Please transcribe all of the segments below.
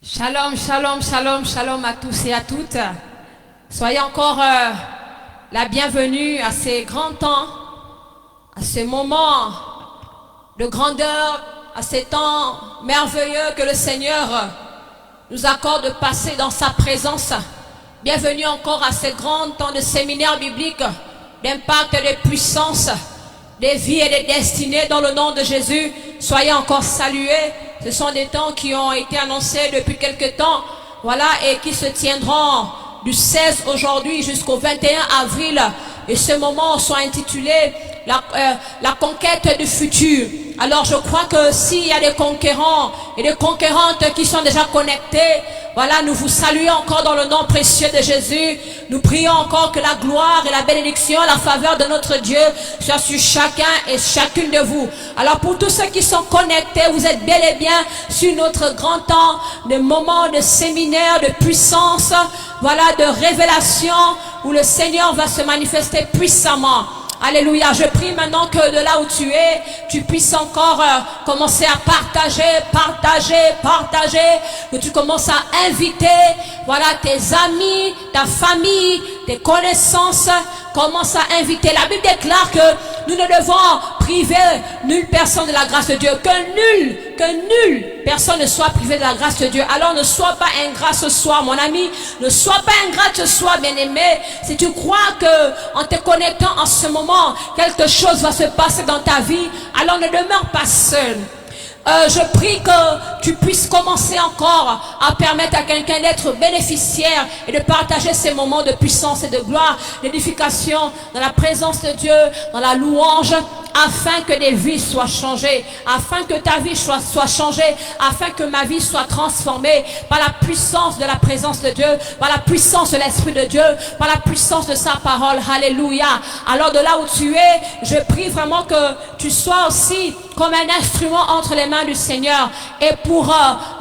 Shalom, shalom, shalom, shalom à tous et à toutes. Soyez encore la bienvenue à ces grands temps, à ces moments de grandeur, à ces temps merveilleux que le Seigneur nous accorde de passer dans sa présence. Bienvenue encore à ces grands temps de séminaire biblique, d'impact et de puissance, des vies et des destinées dans le nom de Jésus. Soyez encore salués. Ce sont des temps qui ont été annoncés depuis quelque temps, voilà, et qui se tiendront du 16 aujourd'hui jusqu'au 21 avril. Et ce moment soit intitulé la conquête du futur. Alors je crois que s'il y a des conquérants et des conquérantes qui sont déjà connectés, voilà, nous vous saluons encore dans le nom précieux de Jésus. Nous prions encore que la gloire et la bénédiction, la faveur de notre Dieu soit sur chacun et chacune de vous. Alors pour tous ceux qui sont connectés, vous êtes bel et bien sur notre grand temps de moments de séminaire, de puissance, voilà, de révélation où le Seigneur va se manifester puissamment. Alléluia. Je prie maintenant que de là où tu es, tu puisses encore commencer à partager, que tu commences à inviter, voilà, tes amis, ta famille, tes connaissances, commence à inviter. La Bible déclare que nous ne devons priver nulle personne de la grâce de Dieu, que nulle personne ne soit privée de la grâce de Dieu. Alors ne sois pas ingrat ce soir, mon ami, ne sois pas ingrat ce soir, bien-aimé. Si tu crois que en te connectant en ce moment, quelque chose va se passer dans ta vie, alors ne demeure pas seul. Je prie que tu puisses commencer encore à permettre à quelqu'un d'être bénéficiaire et de partager ces moments de puissance et de gloire, d'édification dans la présence de Dieu, dans la louange, afin que des vies soient changées, afin que ta vie soit changée, afin que ma vie soit transformée par la puissance de la présence de Dieu, par la puissance de l'Esprit de Dieu, par la puissance de sa parole. Alléluia. Alors de là où tu es, je prie vraiment que tu sois aussi comme un instrument entre les mains du Seigneur, et pour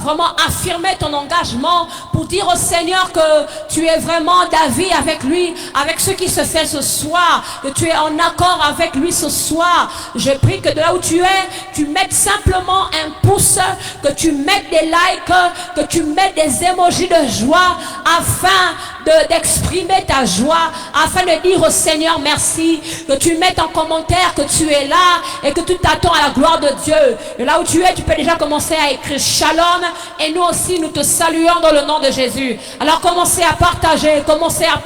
vraiment affirmer ton engagement, pour dire au Seigneur que tu es vraiment d'avis avec lui, avec ce qui se fait ce soir, que tu es en accord avec lui ce soir. Je prie que de là où tu es, tu mettes simplement un pouce, que tu mettes des likes, que tu mettes des émojis de joie, afin d'exprimer ta joie, afin de dire au Seigneur merci, que tu mettes en commentaire que tu es là et que tu t'attends à la gloire de Dieu. Et là où tu es, tu peux déjà commencer à écrire shalom, et nous aussi nous te saluons dans le nom de Jésus. Alors commencez à partager, commencez à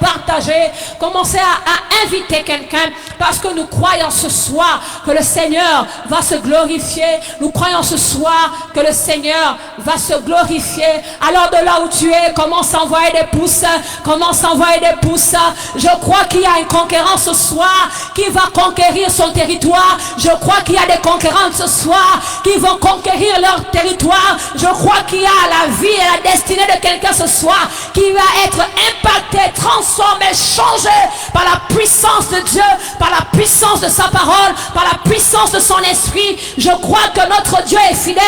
inviter quelqu'un, parce que nous croyons ce soir que le Seigneur va se glorifier. Nous croyons ce soir que le Seigneur va se glorifier. Alors de là où tu es, commence à envoyer des pouces, commence à envoyer des pouces. Je crois qu'il y a une conquérant ce soir qui va conquérir son territoire. Je crois qu'il y a des conquérantes ce soir qui vont conquérir leur territoire. Je crois qu'il y a la vie et la destinée de quelqu'un ce soir qui va être impacté, transformé, changé par la puissance de Dieu, par la puissance de sa parole, par la puissance de son esprit. Je crois que notre Dieu est fidèle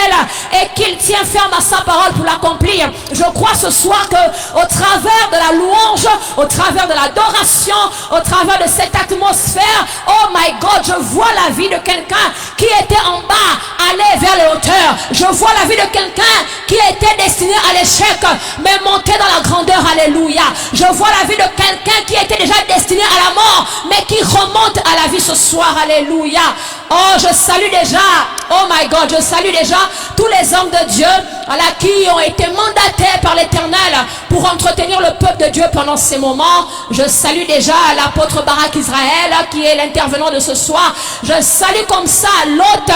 et qu'il tient ferme à sa parole pour l'accomplir. Je crois ce soir que au travers de la louange, au travers de l'adoration, au travers de cette atmosphère, oh my God, je vois la vie de quelqu'un qui était en bas, aller vers les hauteurs. Je vois la vie de quelqu'un qui était destiné à l'échec, mais monter dans la grandeur. Alléluia. Je vois la vie de quelqu'un qui était déjà destiné à la mort, mais qui remonte à la vie ce soir. Alléluia. Oh, je salue déjà, oh my God, je salue déjà tous les hommes de Dieu, voilà, qui ont été mandatés par l'Éternel pour entretenir le peuple de Dieu pendant ces moments. Je salue déjà l'apôtre Barak Israël, qui est l'intervenant de ce soir. Je salue comme ça l'hôte,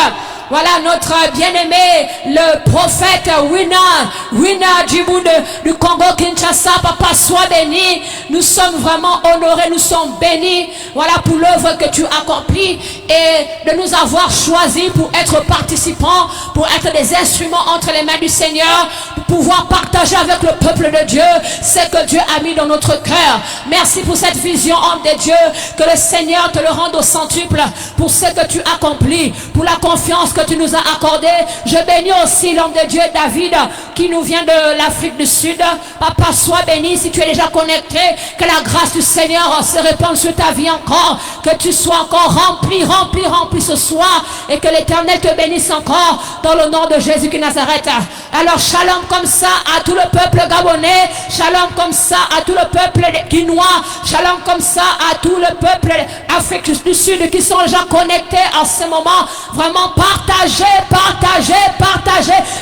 voilà, notre bien-aimé, le prophète Wina Djibou du Congo Kinshasa. Papa, sois béni. Nous sommes vraiment honorés, nous sommes bénis, voilà, pour l'œuvre que tu accomplis et de nous avoir choisis pour être participants, pour être des instruments entre les mains du Seigneur, pour pouvoir partager avec le peuple de Dieu ce que Dieu a mis dans notre cœur. Merci pour cette vision, homme de Dieu. Que le Seigneur te le rende au centuple pour ce que tu accomplis, pour la confiance que tu nous as accordée. Je bénis aussi l'homme de Dieu David, qui nous vient de l'Afrique du Sud. Papa, sois béni. Si tu es déjà connecté, que la grâce du Seigneur se répande sur ta vie encore, que tu sois encore rempli ce soir, et que l'Éternel te bénisse encore dans le nom de Jésus de Nazareth. Alors shalom comme ça à tout le peuple gabonais, shalom comme ça à tout le peuple guinois, shalom comme ça à tout le peuple Afrique du Sud qui sont déjà connectés en ce moment. Vraiment partagez.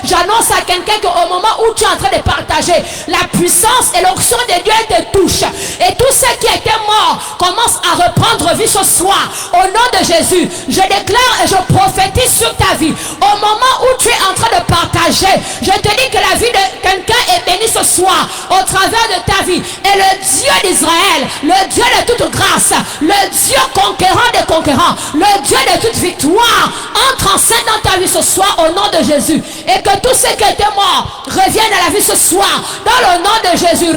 J'annonce à quelqu'un qu'au moment où tu es en train de partager, la puissance et l'onction de Dieu te touche. Et tous ceux qui étaient morts commencent à reprendre vie ce soir. Au nom de Jésus, je déclare et je prophétise sur ta vie. Au moment où tu es en train de partager, je te dis que la vie de quelqu'un est bénie ce soir au travers de ta vie. Et le Dieu d'Israël, le Dieu de toute grâce, le Dieu conquérant des conquérants, le Dieu de toute victoire, entre en scène dans ta vie ce soir au nom de Jésus. Et que tous ceux qui étaient morts reviennent à la vie ce soir dans le nom de Jésus.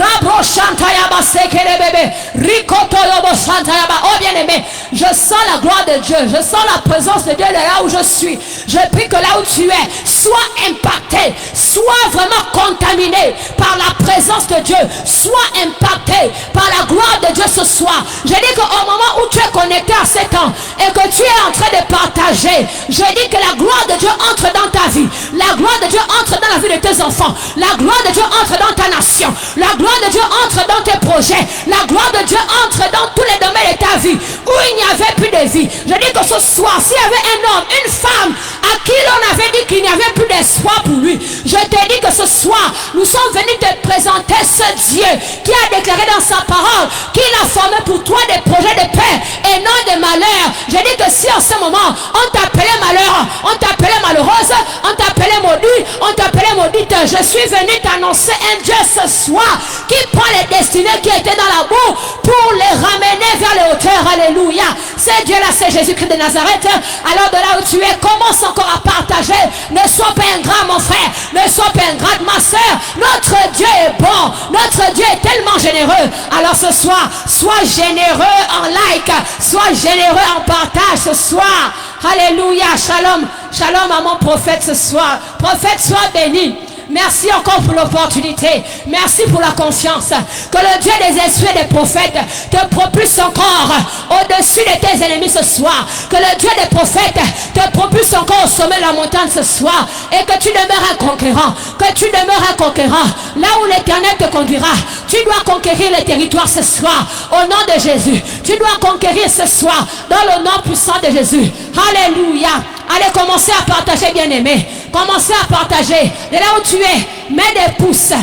Oh bien-aimé, je sens la gloire de Dieu, je sens la présence de Dieu de là où je suis. Je prie que là où tu es, sois impacté, sois vraiment contaminé par la présence de Dieu, sois impacté par la gloire de Dieu ce soir. Je dis qu'au moment où tu es connecté à cet temps et que tu es en train de partager, je dis que la gloire de Dieu entre dans ta vie, la gloire de Dieu entre dans la vie de tes enfants, la gloire de Dieu entre dans ta nation, la gloire de Dieu entre dans tes projets, la gloire de Dieu entre dans tous les domaines de ta vie où il n'y avait plus de vie. Je dis que ce soir, s'il y avait un homme, une femme à qui l'on avait dit qu'il n'y avait plus d'espoir pour lui, je te dis que ce soir, nous sommes venus te présenter ce Dieu qui a déclaré dans sa parole qu'il a formé pour toi des projets de paix et non de malheur. Je dis que si en ce moment, on t'appelait malheur, on t'appelait malheureuse, on t'appelait maudit, on t'appelait maudite, je suis venu t'annoncer un Dieu ce soir qui prend les destinées qui étaient dans la boue pour les ramener vers les hauteurs. Alléluia. C'est Dieu là, c'est Jésus-Christ de Nazareth. Alors de là où tu es, commence encore à partager. Ne sois pas ingrat mon frère, ne sois pas ingrate ma soeur. Notre Dieu est bon, notre Dieu est tellement généreux. Alors ce soir, sois généreux en like, sois généreux en partage ce soir. Alléluia. Shalom, shalom à mon prophète ce soir. Prophète, sois béni. Merci encore pour l'opportunité. Merci pour la confiance. Que le Dieu des esprits et des prophètes te propulse encore au-dessus de tes ennemis ce soir. Que le Dieu des prophètes te propulse encore au sommet de la montagne ce soir. Et que tu demeures un conquérant. Que tu demeures un conquérant. Là où l'Éternel te conduira, tu dois conquérir les territoires ce soir. Au nom de Jésus. Tu dois conquérir ce soir dans le nom puissant de Jésus. Alléluia. Allez, commencez à partager, bien-aimés. Commencez à partager. De là où tu es, mets des pouces,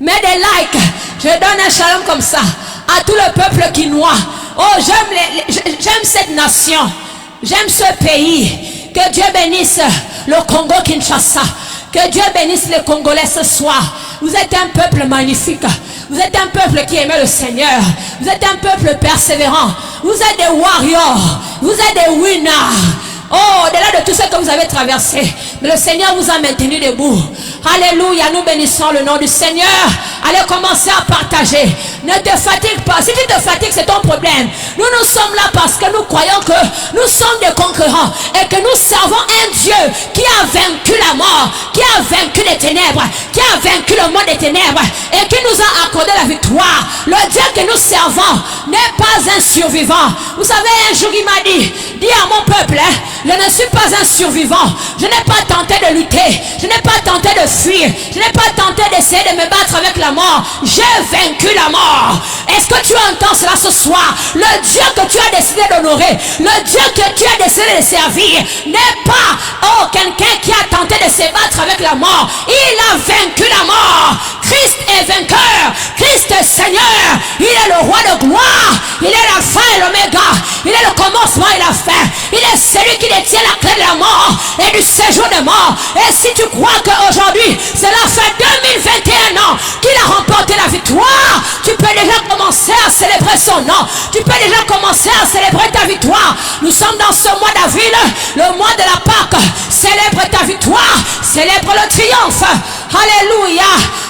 mets des likes. Je donne un shalom comme ça à tout le peuple quinois. Oh, j'aime cette nation. J'aime ce pays. Que Dieu bénisse le Congo-Kinshasa. Que Dieu bénisse les Congolais ce soir. Vous êtes un peuple magnifique. Vous êtes un peuple qui aime le Seigneur. Vous êtes un peuple persévérant. Vous êtes des warriors. Vous êtes des winners. Oh, au-delà de tout ce que vous avez traversé, mais le Seigneur vous a maintenu debout. Alléluia, nous bénissons le nom du Seigneur. Allez commencer à partager. Ne te fatigue pas. Si tu te fatigues, c'est ton problème. Nous sommes là parce que nous croyons que nous sommes des conquérants et que nous servons un Dieu qui a vaincu la mort, qui a vaincu les ténèbres, qui a vaincu le monde des ténèbres et qui nous a accordé la victoire. Le Dieu que nous servons n'est pas un survivant. Vous savez, un jour il m'a dit, dis à mon peuple, je ne suis pas un survivant. Je n'ai pas tenté de lutter. Je n'ai pas tenté de fuir. Je n'ai pas tenté d'essayer de me battre avec la mort. J'ai vaincu la mort. Est-ce que tu entends cela ce soir? Le Dieu que tu as décidé d'honorer, le Dieu que tu as décidé de servir n'est pas quelqu'un qui a tenté de se battre avec la mort. Il a vaincu la mort. Christ est vainqueur. Christ est Seigneur. Il est le roi de gloire. Il est l'alpha et l'oméga. Il est le commencement et la fin. Il est celui qui détient la clé de la mort et du séjour de mort. Et si tu crois qu'aujourd'hui, cela fait 2021 ans qu'il a remporté la victoire, tu peux déjà commencer à célébrer son nom. Tu peux déjà commencer à célébrer ta victoire. Nous sommes dans ce mois d'avril, le mois de la Pâque. Célèbre ta victoire. Célèbre le triomphe. Alléluia.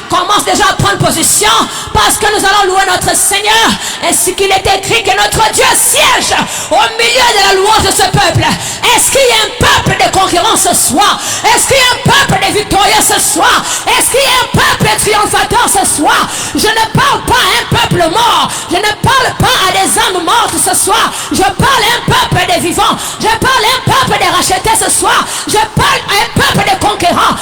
Commence déjà à prendre position parce que nous allons louer notre Seigneur, ainsi qu'il est écrit que notre Dieu siège au milieu de la louange de ce peuple. Est-ce qu'il y a un peuple de conquérants ce soir? Est-ce qu'il y a un peuple de victorieux ce soir? Est-ce qu'il y a un peuple triomphateur ce soir? Je ne parle pas à un peuple mort. Je ne parle pas à des âmes mortes ce soir. Je parle à un peuple de vivants. Je parle à un peuple de rachetés ce soir. Je parle à un peuple de conquérants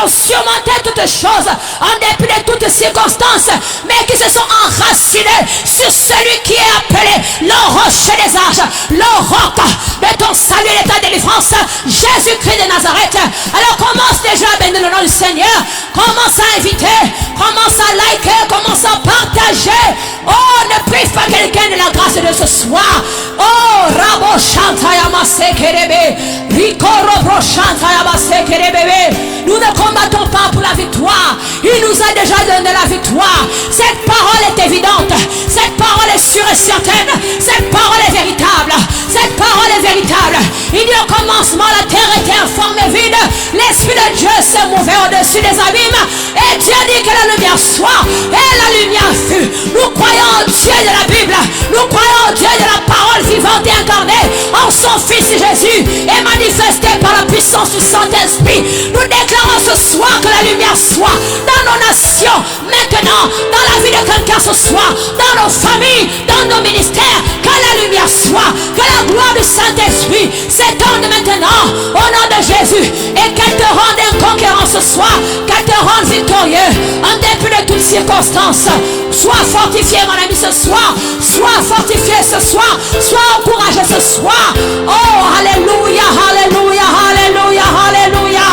ont surmonté toutes choses, en dépit de toutes circonstances, mais qui se sont enracinés sur celui qui est appelé le rocher des âges, le roc de ton salut et de ta délivrance, Jésus-Christ de Nazareth. Alors commence déjà à bénir le nom du Seigneur, commence à inviter, commence à liker, commence à partager. Oh, ne prive pas quelqu'un de la grâce de ce soir. Oh, Rabo Shantayama Sekerebe, Rico Robo Shantayama Sekerebe. Nous ne combattons pas pour la victoire. Il nous a déjà donné la victoire. Cette parole est évidente. Cette parole est sûre et certaine. Cette parole est véritable. Cette parole est véritable. Il dit au commencement, la terre était informe et vide. L'Esprit de Dieu se mouvait au-dessus des abîmes. Et Dieu dit que la lumière soit. Et la lumière fut. Nous croyons au Dieu de la Bible. Nous croyons au Dieu de la parole vivante et incarnée en son Fils Jésus et manifesté par la puissance du Saint-Esprit. Nous déclarons ce soir que la lumière soit dans nos nations, maintenant, dans la vie de quelqu'un ce soir, dans nos familles, dans nos ministères, que la lumière soit, que la gloire du Saint-Esprit s'étende maintenant au nom de Jésus et qu'elle te rende un conquérant ce soir, qu'elle te rende victorieux en dépit de toutes circonstances. Sois fortifié mon ami ce soir, sois fortifié ce soir, sois encouragé ce soir. Oh, alléluia, alléluia, alléluia, alléluia.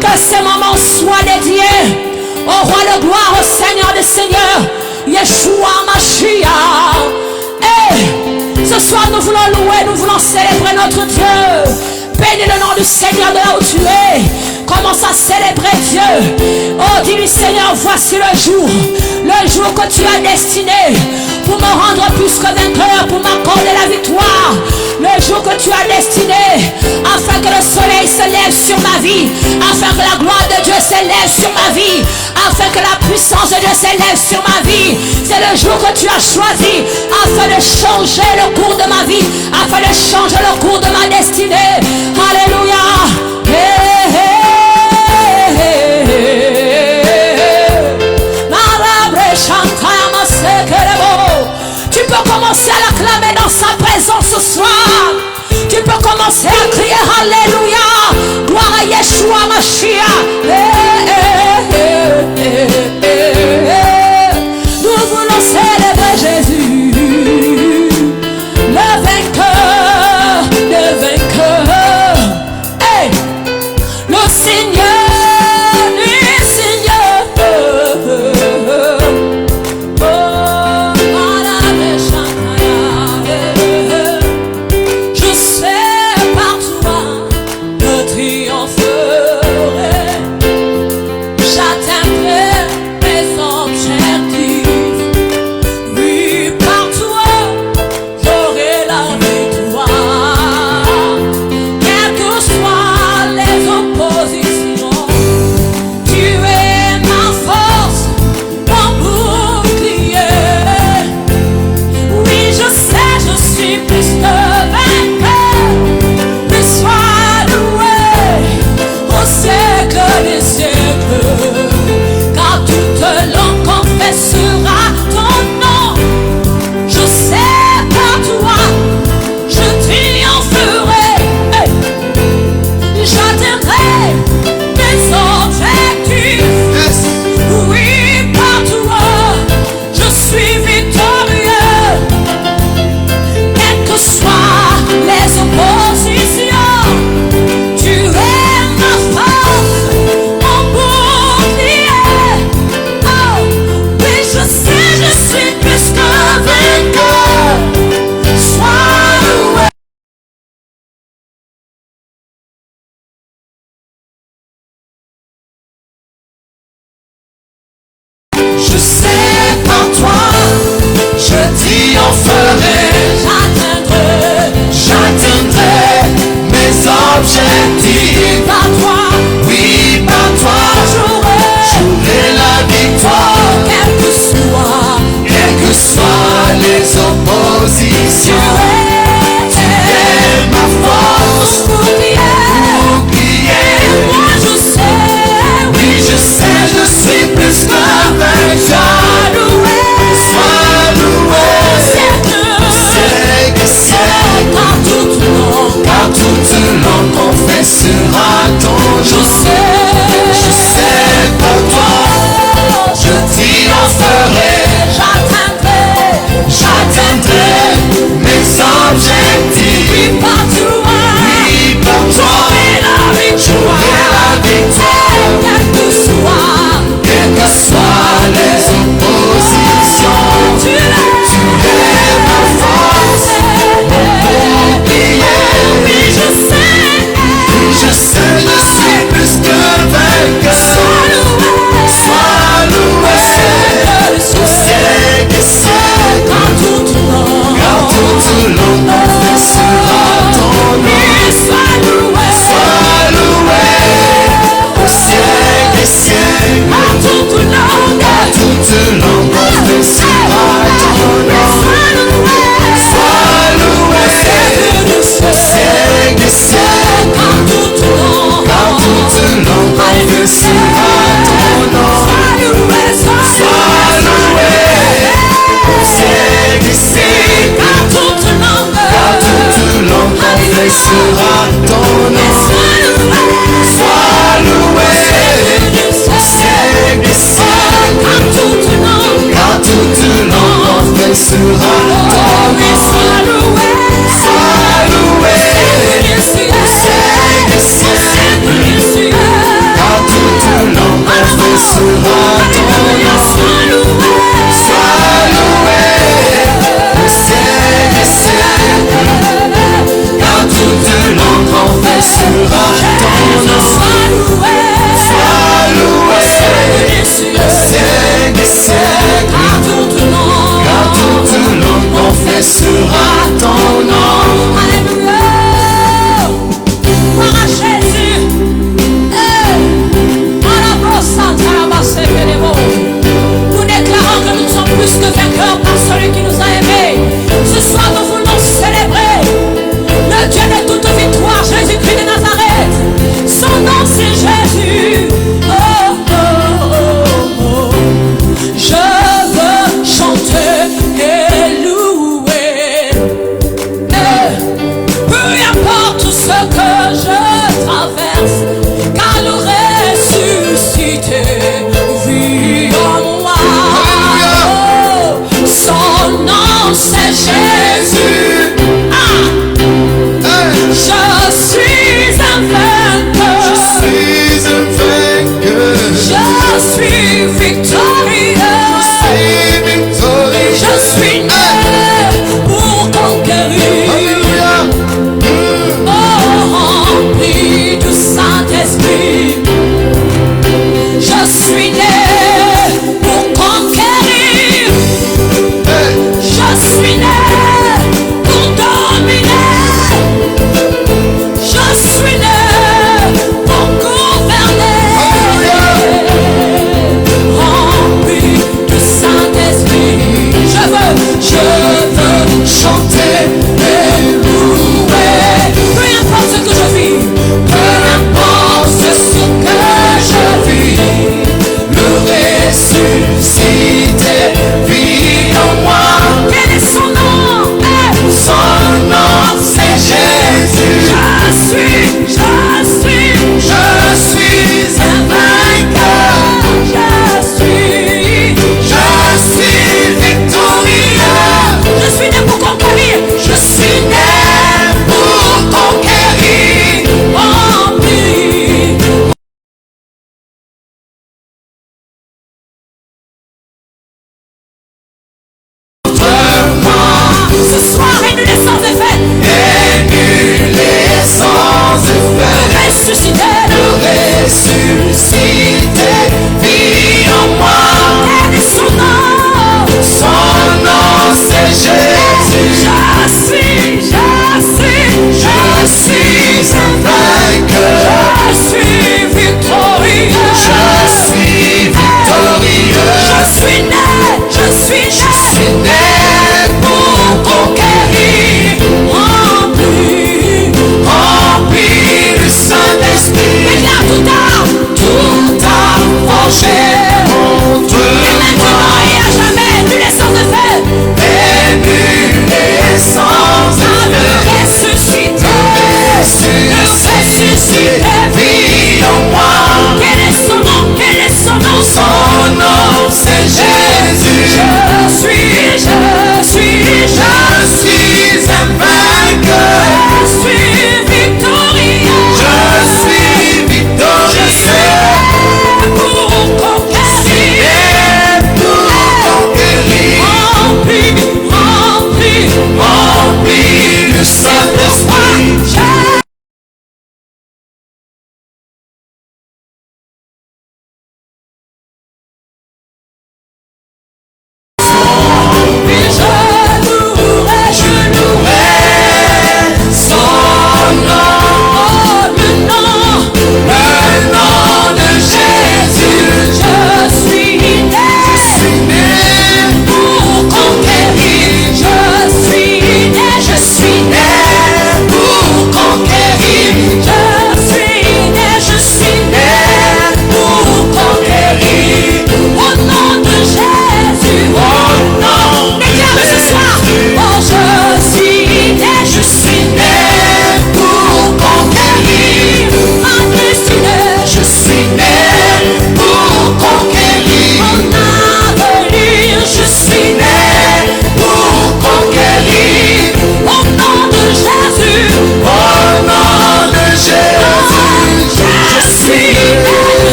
Que ces moments soient dédiés au roi de gloire, au Seigneur des Seigneurs, Yeshua Mashiach. Et ce soir nous voulons louer, nous voulons célébrer notre Dieu. Bénis le nom du Seigneur de là où tu es. Commence à célébrer Dieu. Oh, dis-lui Seigneur, voici le jour que tu as destiné pour me rendre plus que vainqueur, pour m'accorder la victoire. Le jour que tu as destiné afin que le soleil se lève sur ma vie, afin que la gloire de Dieu s'élève sur ma vie, afin que la puissance de Dieu s'élève sur ma vie. C'est le jour que tu as choisi afin de changer le cours de ma vie, afin de changer le cours de ma destinée. Alléluia. Hey, hey. Tu peux commencer à l'acclamer dans sa présence ce soir. Tu peux commencer à crier Alléluia. Gloire à Yeshua Mashiach. Nous voulons célébrer Jésus, le vainqueur, le vainqueur. Hey, le Seigneur. Position, tu es ma force, mon bouclier. des siècles, à toute langue, confessera ton nom. Sois loué, au siècle des siècles, à toute langue, confessera ton nom. Sois loué, au siècle des siècles, à toute langue, confessera ton nom. Sois loué, au siècle des siècles.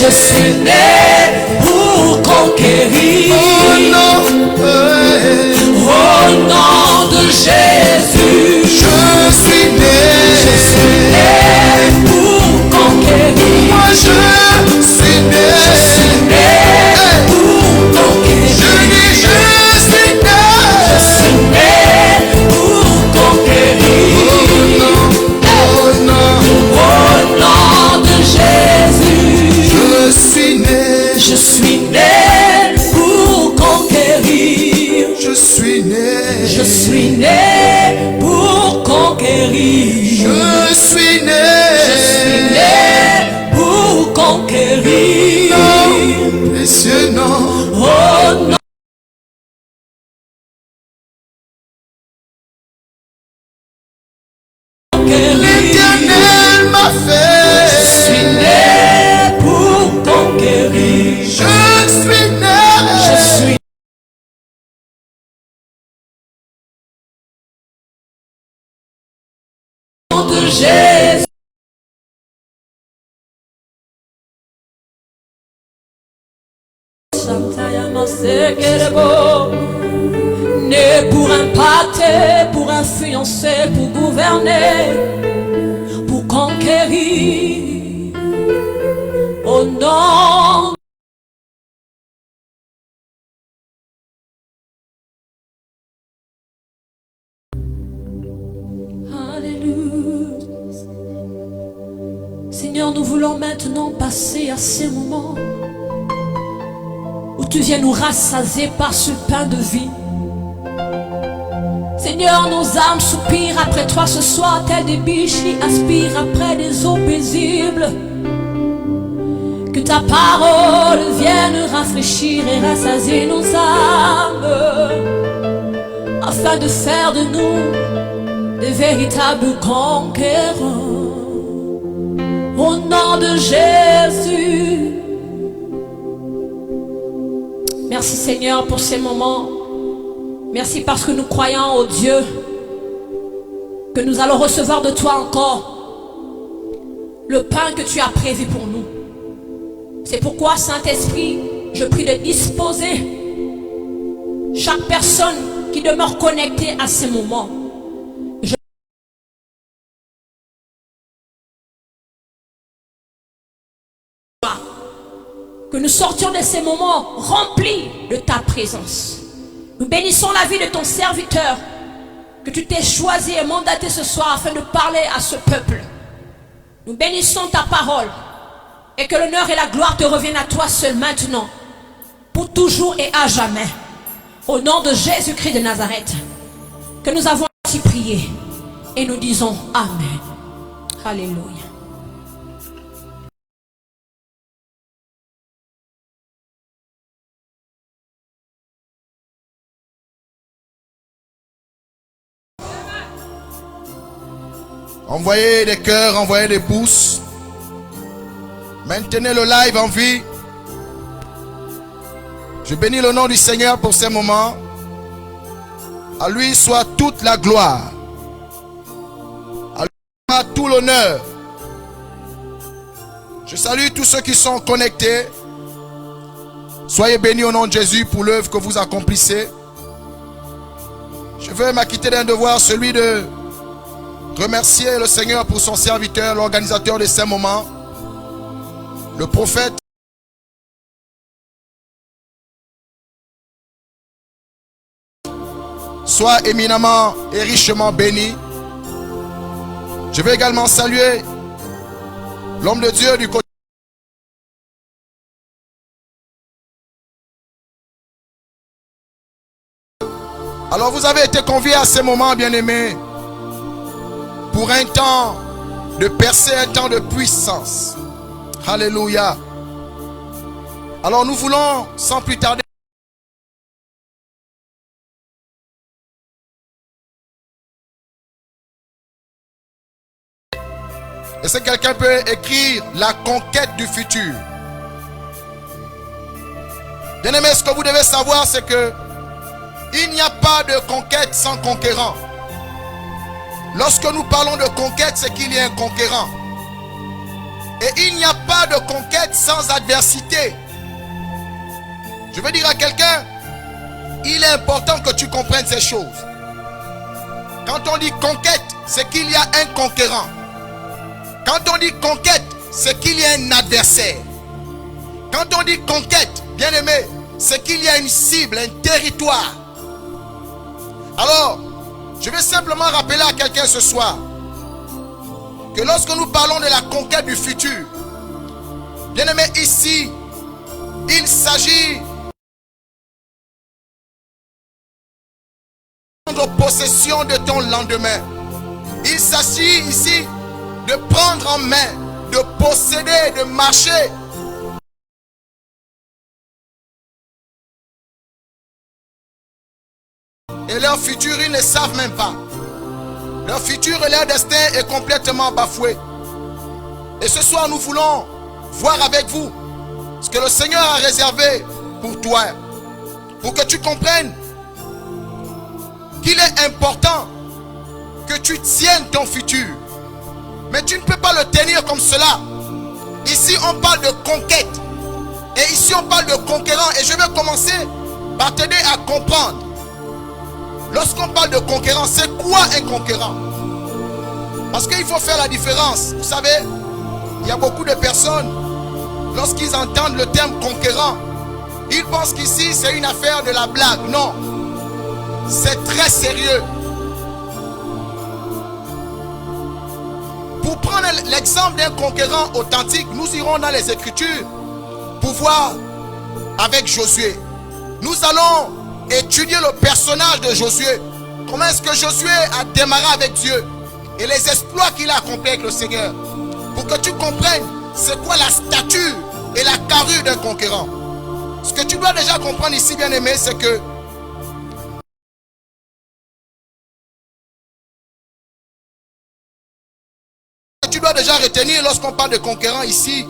Je suis né pour conquérir. Au nom de Jésus, Je suis né pour conquérir. Moi je suis né Pour conquérir. Je dis je suis né Pour conquérir. Oh non, Au nom de Jésus, je suis né je suis né pour conquérir. Je suis né Je suis né pour conquérir. Je suis né Pour conquérir. Non, précieux non Oh non. L'Éternel m'a fait Je suis né pour conquérir. Je suis né Je suis de Jésus. Né pour impacter, pour influencer, pour gouverner, pour conquérir. Au nom Alléluia. Seigneur, nous voulons maintenant passer à ces moments où tu viens nous rassasier par ce pain de vie. Seigneur, nos âmes soupirent après toi ce soir, telles des biches qui aspirent après des eaux paisibles. Que ta parole vienne rafraîchir et rassasier nos âmes, afin de faire de nous des véritables conquérants. Au nom de Jésus. Merci Seigneur pour ces moments. Merci parce que nous croyons au Dieu que nous allons recevoir de toi encore le pain que tu as prévu pour nous. C'est pourquoi, Saint-Esprit, je prie de disposer chaque personne qui demeure connectée à ces moments. Que nous sortions de ces moments remplis de ta présence. Nous bénissons la vie de ton serviteur, que tu t'es choisi et mandaté ce soir afin de parler à ce peuple. Nous bénissons ta parole et que l'honneur et la gloire te reviennent à toi seul maintenant, pour toujours et à jamais. Au nom de Jésus-Christ de Nazareth, que nous avons ainsi prié et nous disons Amen. Alléluia. Envoyez des cœurs, envoyez des pouces. Maintenez le live en vie. Je bénis le nom du Seigneur pour ces moments. À lui soit toute la gloire. À lui soit tout l'honneur. Je salue tous ceux qui sont connectés. Soyez bénis au nom de Jésus pour l'œuvre que vous accomplissez. Je veux m'acquitter d'un devoir, celui de remercier le Seigneur pour son serviteur, l'organisateur de ces moments, le prophète. Soit éminemment et richement béni. Je veux également saluer l'homme de Dieu du côté. Alors vous avez été conviés à ces moments, bien-aimés, pour un temps de percée, un temps de puissance. Alléluia. Alors nous voulons sans plus tarder et si quelqu'un peut écrire la conquête du futur. Bien-aimés, ce que vous devez savoir, c'est que il n'y a pas de conquête sans conquérant. Lorsque nous parlons de conquête, c'est qu'il y a un conquérant. Et il n'y a pas de conquête sans adversité. Je veux dire à quelqu'un, il est important que tu comprennes ces choses. Quand on dit conquête, c'est qu'il y a un conquérant. Quand on dit conquête, c'est qu'il y a un adversaire. Quand on dit conquête, bien aimé, c'est qu'il y a une cible, un territoire. Alors, je vais simplement rappeler à quelqu'un ce soir que lorsque nous parlons de la conquête du futur, bien aimé, ici, il s'agit de prendre possession de ton lendemain. Il s'agit ici de prendre en main, de posséder, de marcher. Et leur futur, ils ne savent même pas. Leur futur et leur destin est complètement bafoué. Et ce soir, nous voulons voir avec vous ce que le Seigneur a réservé pour toi. Pour que tu comprennes qu'il est important que tu tiennes ton futur. Mais tu ne peux pas le tenir comme cela. Ici, on parle de conquête. Et ici, on parle de conquérant. Et je vais commencer par t'aider à comprendre. Lorsqu'on parle de conquérant, c'est quoi un conquérant? Parce qu'il faut faire la différence. Vous savez, il y a beaucoup de personnes, lorsqu'ils entendent le terme conquérant, ils pensent qu'ici c'est une affaire de la blague. Non, c'est très sérieux. Pour prendre l'exemple d'un conquérant authentique, nous irons dans les Écritures pour voir avec Josué. Nous allons étudier le personnage de Josué. Comment est-ce que Josué a démarré avec Dieu et les exploits qu'il a accomplis avec le Seigneur. Pour que tu comprennes c'est quoi la stature et la carrure d'un conquérant. Ce que tu dois déjà comprendre ici, bien aimé, c'est que tu dois déjà retenir lorsqu'on parle de conquérant ici.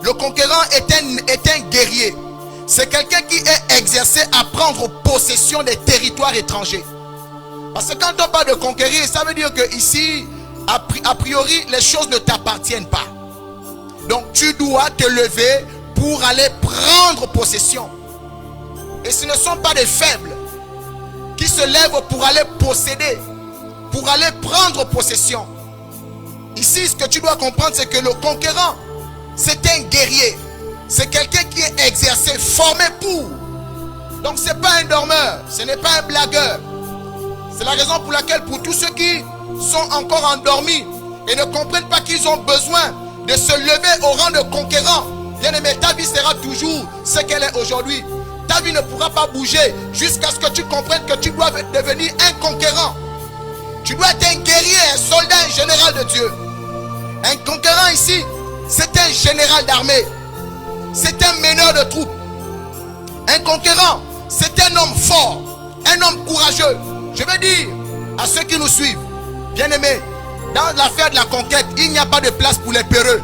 Le conquérant est un guerrier. C'est quelqu'un qui est exercé à prendre possession des territoires étrangers. Parce que quand on parle de conquérir, ça veut dire que ici, a priori, les choses ne t'appartiennent pas. Donc tu dois te lever pour aller prendre possession. Et ce ne sont pas des faibles qui se lèvent pour aller posséder, pour aller prendre possession. Ici, ce que tu dois comprendre, c'est que le conquérant, c'est un guerrier. C'est quelqu'un qui est exercé, formé pour. Donc ce n'est pas un dormeur, ce n'est pas un blagueur. C'est la raison pour laquelle pour tous ceux qui sont encore endormis et ne comprennent pas qu'ils ont besoin de se lever au rang de conquérant, bien aimé, ta vie sera toujours ce qu'elle est aujourd'hui. Ta vie ne pourra pas bouger jusqu'à ce que tu comprennes que tu dois devenir un conquérant. Tu dois être un guerrier, un soldat, un général de Dieu. Un conquérant ici, c'est un général d'armée. C'est un meneur de troupes. Un conquérant, c'est un homme fort, un homme courageux. Je veux dire à ceux qui nous suivent, bien aimés, dans l'affaire de la conquête, il n'y a pas de place pour les peureux.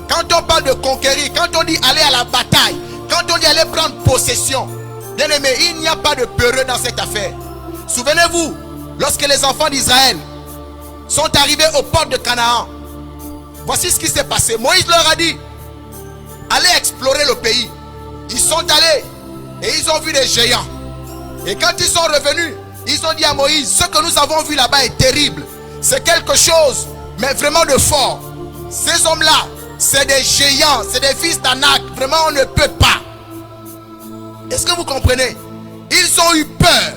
Quand on parle de conquérir, quand on dit aller à la bataille, quand on dit aller prendre possession, bien aimés, il n'y a pas de peureux dans cette affaire. Souvenez-vous, lorsque les enfants d'Israël sont arrivés aux portes de Canaan, voici ce qui s'est passé. Moïse leur a dit, allez explorer le pays. Ils sont allés et ils ont vu des géants. Et quand ils sont revenus, ils ont dit à Moïse, ce que nous avons vu là-bas est terrible. C'est quelque chose, mais vraiment de fort. Ces hommes-là, c'est des géants, c'est des fils d'Anak. Vraiment, on ne peut pas. Est-ce que vous comprenez? Ils ont eu peur.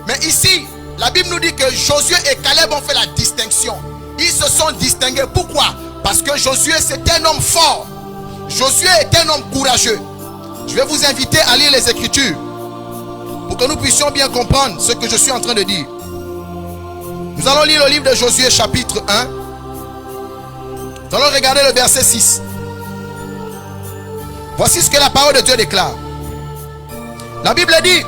Mais ici, la Bible nous dit que Josué et Caleb ont fait la distinction. Ils se sont distingués. Pourquoi? Parce que Josué, c'est un homme fort. Josué est un homme courageux. Je vais vous inviter à lire les Écritures pour que nous puissions bien comprendre ce que je suis en train de dire. Nous allons lire le livre de Josué chapitre 1. Nous allons regarder le verset 6. Voici ce que la parole de Dieu déclare. La Bible dit,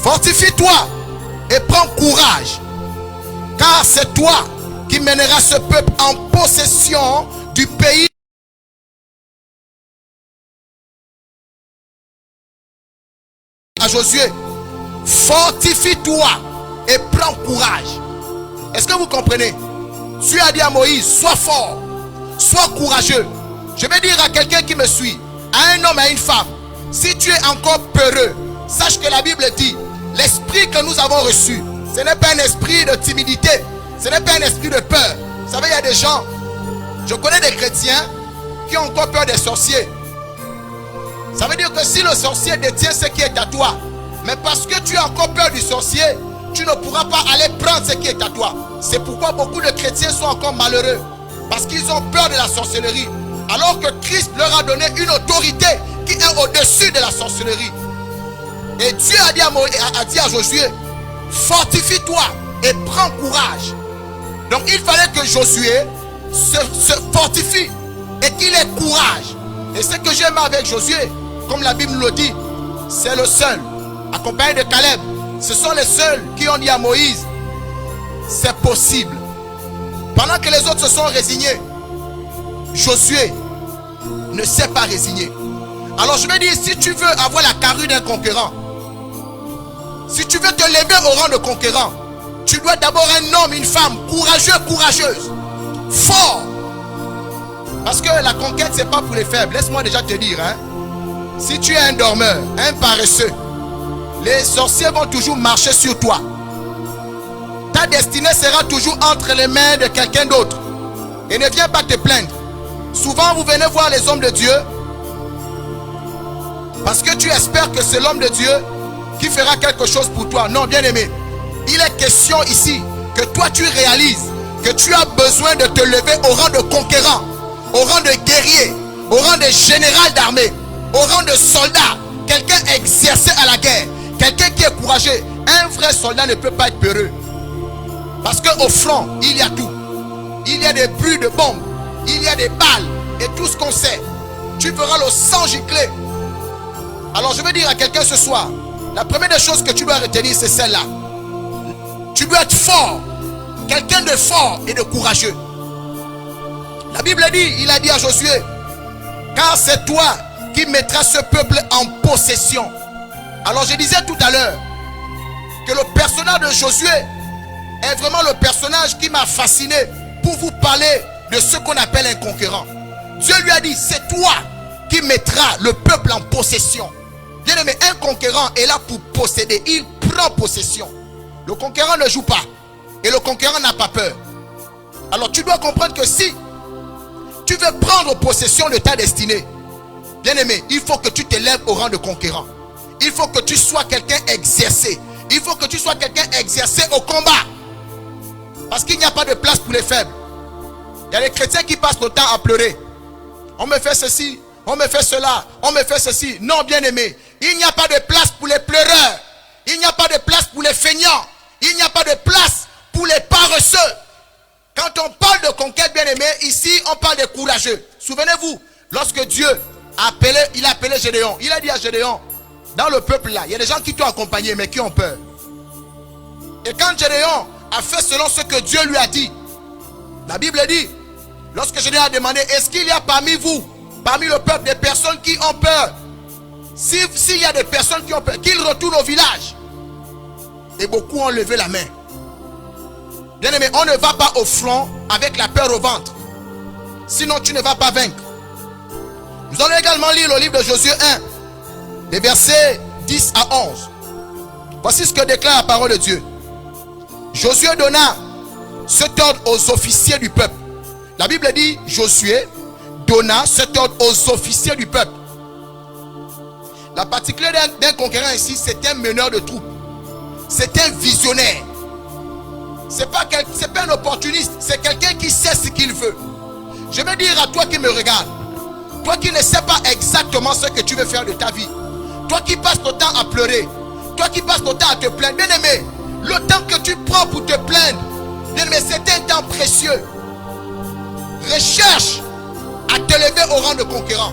fortifie-toi et prends courage, car c'est toi qui mèneras ce peuple en possession du pays. À Josué, fortifie-toi et prends courage. Est-ce que vous comprenez? Dieu a dit à Moïse, sois fort, sois courageux. Je vais dire à quelqu'un qui me suit, à un homme, à une femme, si tu es encore peureux, sache que la Bible dit, l'esprit que nous avons reçu, ce n'est pas un esprit de timidité, ce n'est pas un esprit de peur. Vous savez, il y a des gens, je connais des chrétiens qui ont encore peur des sorciers. Ça veut dire que si le sorcier détient ce qui est à toi, mais parce que tu as encore peur du sorcier, tu ne pourras pas aller prendre ce qui est à toi. C'est pourquoi beaucoup de chrétiens sont encore malheureux, parce qu'ils ont peur de la sorcellerie, alors que Christ leur a donné une autorité qui est au-dessus de la sorcellerie. Et Dieu a dit à Josué, fortifie-toi et prends courage. Donc il fallait que Josué se fortifie et qu'il ait courage. Et ce que j'aime avec Josué, comme la Bible nous le dit, c'est le seul, accompagné de Caleb. Ce sont les seuls qui ont dit à Moïse, c'est possible. Pendant que les autres se sont résignés, Josué ne s'est pas résigné. Alors je vais dire, si tu veux avoir la carrure d'un conquérant, si tu veux te lever au rang de conquérant, tu dois d'abord un homme, une femme courageux, courageuse, fort. Parce que la conquête, c'est pas pour les faibles. Laisse-moi déjà te dire, hein. Si tu es un dormeur, un paresseux, les sorciers vont toujours marcher sur toi. Ta destinée sera toujours entre les mains de quelqu'un d'autre. Et ne viens pas te plaindre. Souvent, vous venez voir les hommes de Dieu parce que tu espères que c'est l'homme de Dieu qui fera quelque chose pour toi. Non, bien aimé, il est question ici que toi tu réalises que tu as besoin de te lever au rang de conquérant, au rang de guerrier, au rang de général d'armée, au rang de soldat, quelqu'un exercé à la guerre, quelqu'un qui est courageux. Un vrai soldat ne peut pas être peureux, parce qu'au front il y a tout. Il y a des bruits de bombes, il y a des balles et tout ce qu'on sait. Tu verras le sang gicler. Alors je veux dire à quelqu'un ce soir, la première des choses que tu dois retenir, c'est celle-là. Tu dois être fort, quelqu'un de fort et de courageux. La Bible dit, il a dit à Josué, car c'est toi qui mettras ce peuple en possession. Alors je disais tout à l'heure que le personnage de Josué est vraiment le personnage qui m'a fasciné pour vous parler de ce qu'on appelle un conquérant. Dieu lui a dit, c'est toi qui mettras le peuple en possession. Bien aimé, un conquérant est là pour posséder. Il prend possession. Le conquérant ne joue pas. Et le conquérant n'a pas peur. Alors tu dois comprendre que si tu veux prendre possession de ta destinée, bien aimé, il faut que tu t'élèves au rang de conquérant. Il faut que tu sois quelqu'un exercé. Il faut que tu sois quelqu'un exercé au combat. Parce qu'il n'y a pas de place pour les faibles. Il y a des chrétiens qui passent le temps à pleurer. On me fait ceci, on me fait cela, on me fait ceci. Non, bien aimé, il n'y a pas de place pour les pleureurs. Il n'y a pas de place pour les feignants. Il n'y a pas de place pour les paresseux. Quand on parle de conquête, bien aimé, ici on parle des courageux. Souvenez-vous, lorsque Dieu il a appelé Gédéon, il a dit à Gédéon, dans le peuple là, il y a des gens qui t'ont accompagné mais qui ont peur. Et quand Gédéon a fait selon ce que Dieu lui a dit, la Bible dit, lorsque Gédéon a demandé, est-ce qu'il y a parmi vous, parmi le peuple, des personnes qui ont peur? S'il y a des personnes qui ont peur, qu'ils retournent au village. Et beaucoup ont levé la main. Bien aimé, on ne va pas au front avec la peur au ventre. Sinon tu ne vas pas vaincre. Nous allons également lire le livre de Josué 1, les versets 10 à 11. Voici ce que déclare la parole de Dieu. Josué donna cet ordre aux officiers du peuple. La Bible dit, Josué donna cet ordre aux officiers du peuple. La particularité d'un conquérant ici, c'est un meneur de troupes. C'est un visionnaire. C'est pas un opportuniste. C'est quelqu'un qui sait ce qu'il veut. Je veux dire à toi qui me regarde, toi qui ne sais pas exactement ce que tu veux faire de ta vie, toi qui passes ton temps à pleurer, toi qui passes ton temps à te plaindre, bien aimé, le temps que tu prends pour te plaindre, bien aimé, c'est un temps précieux. Recherche à te lever au rang de conquérant.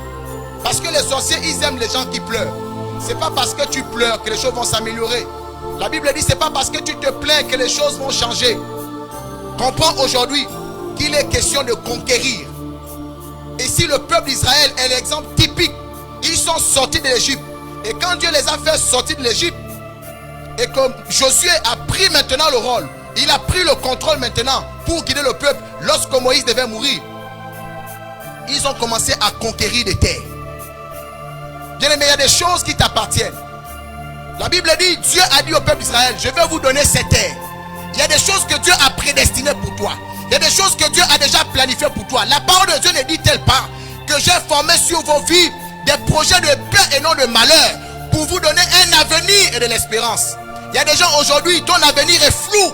Parce que les sorciers, ils aiment les gens qui pleurent. C'est pas parce que tu pleures que les choses vont s'améliorer. La Bible dit, c'est pas parce que tu te plains que les choses vont changer. Comprends aujourd'hui qu'il est question de conquérir. Et si le peuple d'Israël est l'exemple typique, ils sont sortis de l'Égypte. Et quand Dieu les a fait sortir de l'Égypte, et que Josué a pris maintenant le rôle, Il a pris le contrôle maintenant pour guider le peuple. Lorsque Moïse devait mourir, ils ont commencé à conquérir des terres. Bien aimé, il y a des choses qui t'appartiennent. La Bible dit, Dieu a dit au peuple d'Israël, je vais vous donner cette terre. Il y a des choses que Dieu a prédestinées pour toi. Il y a des choses que Dieu a déjà planifiées pour toi. La parole de Dieu ne dit-elle pas que j'ai formé sur vos vies des projets de paix et non de malheur pour vous donner un avenir et de l'espérance. Il y a des gens aujourd'hui, ton avenir est flou.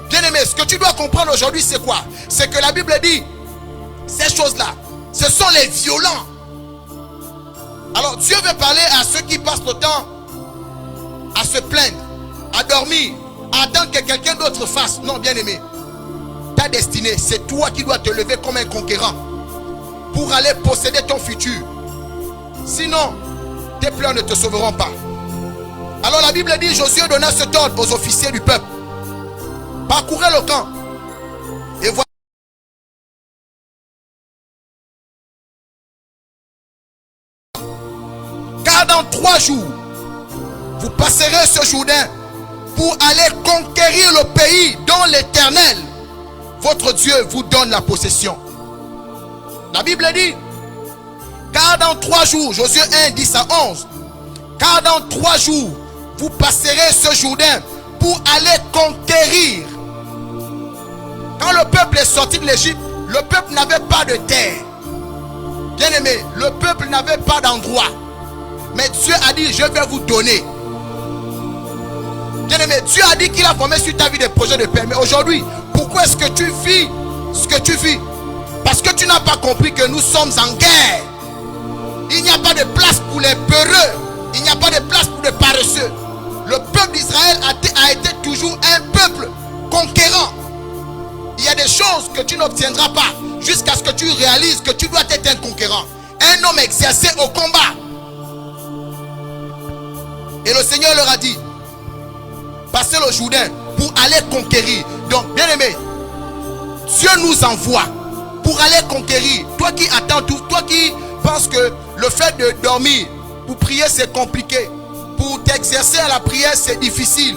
Bien aimé, ce que tu dois comprendre aujourd'hui, c'est quoi? C'est que la Bible dit, ces choses-là, ce sont les violents. Alors Dieu veut parler à ceux qui passent le temps à se plaindre, à dormir, à attendre que quelqu'un d'autre fasse. Non, bien aimé, ta destinée, c'est toi qui dois te lever comme un conquérant pour aller posséder ton futur. Sinon, tes pleurs ne te sauveront pas. Alors la Bible dit, Josué donna cet ordre aux officiers du peuple. Parcourez le camp et voyez. Car dans 3 jours, vous passerez ce Jourdain pour aller conquérir le pays dont l'Éternel, votre Dieu, vous donne la possession. La Bible dit, car dans 3 jours, Josué 1, 10 à 11, car dans 3 jours, vous passerez ce Jourdain pour aller conquérir. Quand le peuple est sorti de l'Égypte, le peuple n'avait pas de terre. Bien aimé, le peuple n'avait pas d'endroit. Mais Dieu a dit, je vais vous donner. Bien aimé, Dieu a dit qu'il a formé sur ta vie des projets de paix. Mais aujourd'hui, pourquoi est-ce que tu vis ce que tu vis? Parce que tu n'as pas compris que nous sommes en guerre. Il n'y a pas de place pour les peureux. Il n'y a pas de place pour les paresseux. Le peuple d'Israël a été toujours un peuple conquérant. Il y a des choses que tu n'obtiendras pas jusqu'à ce que tu réalises que tu dois être un conquérant. Un homme exercé au combat. Et le Seigneur leur a dit, passez le Jourdain pour aller conquérir. Donc, bien aimé, Dieu nous envoie pour aller conquérir. Toi qui attends tout, toi qui penses que le fait de dormir pour prier c'est compliqué, pour t'exercer à la prière c'est difficile,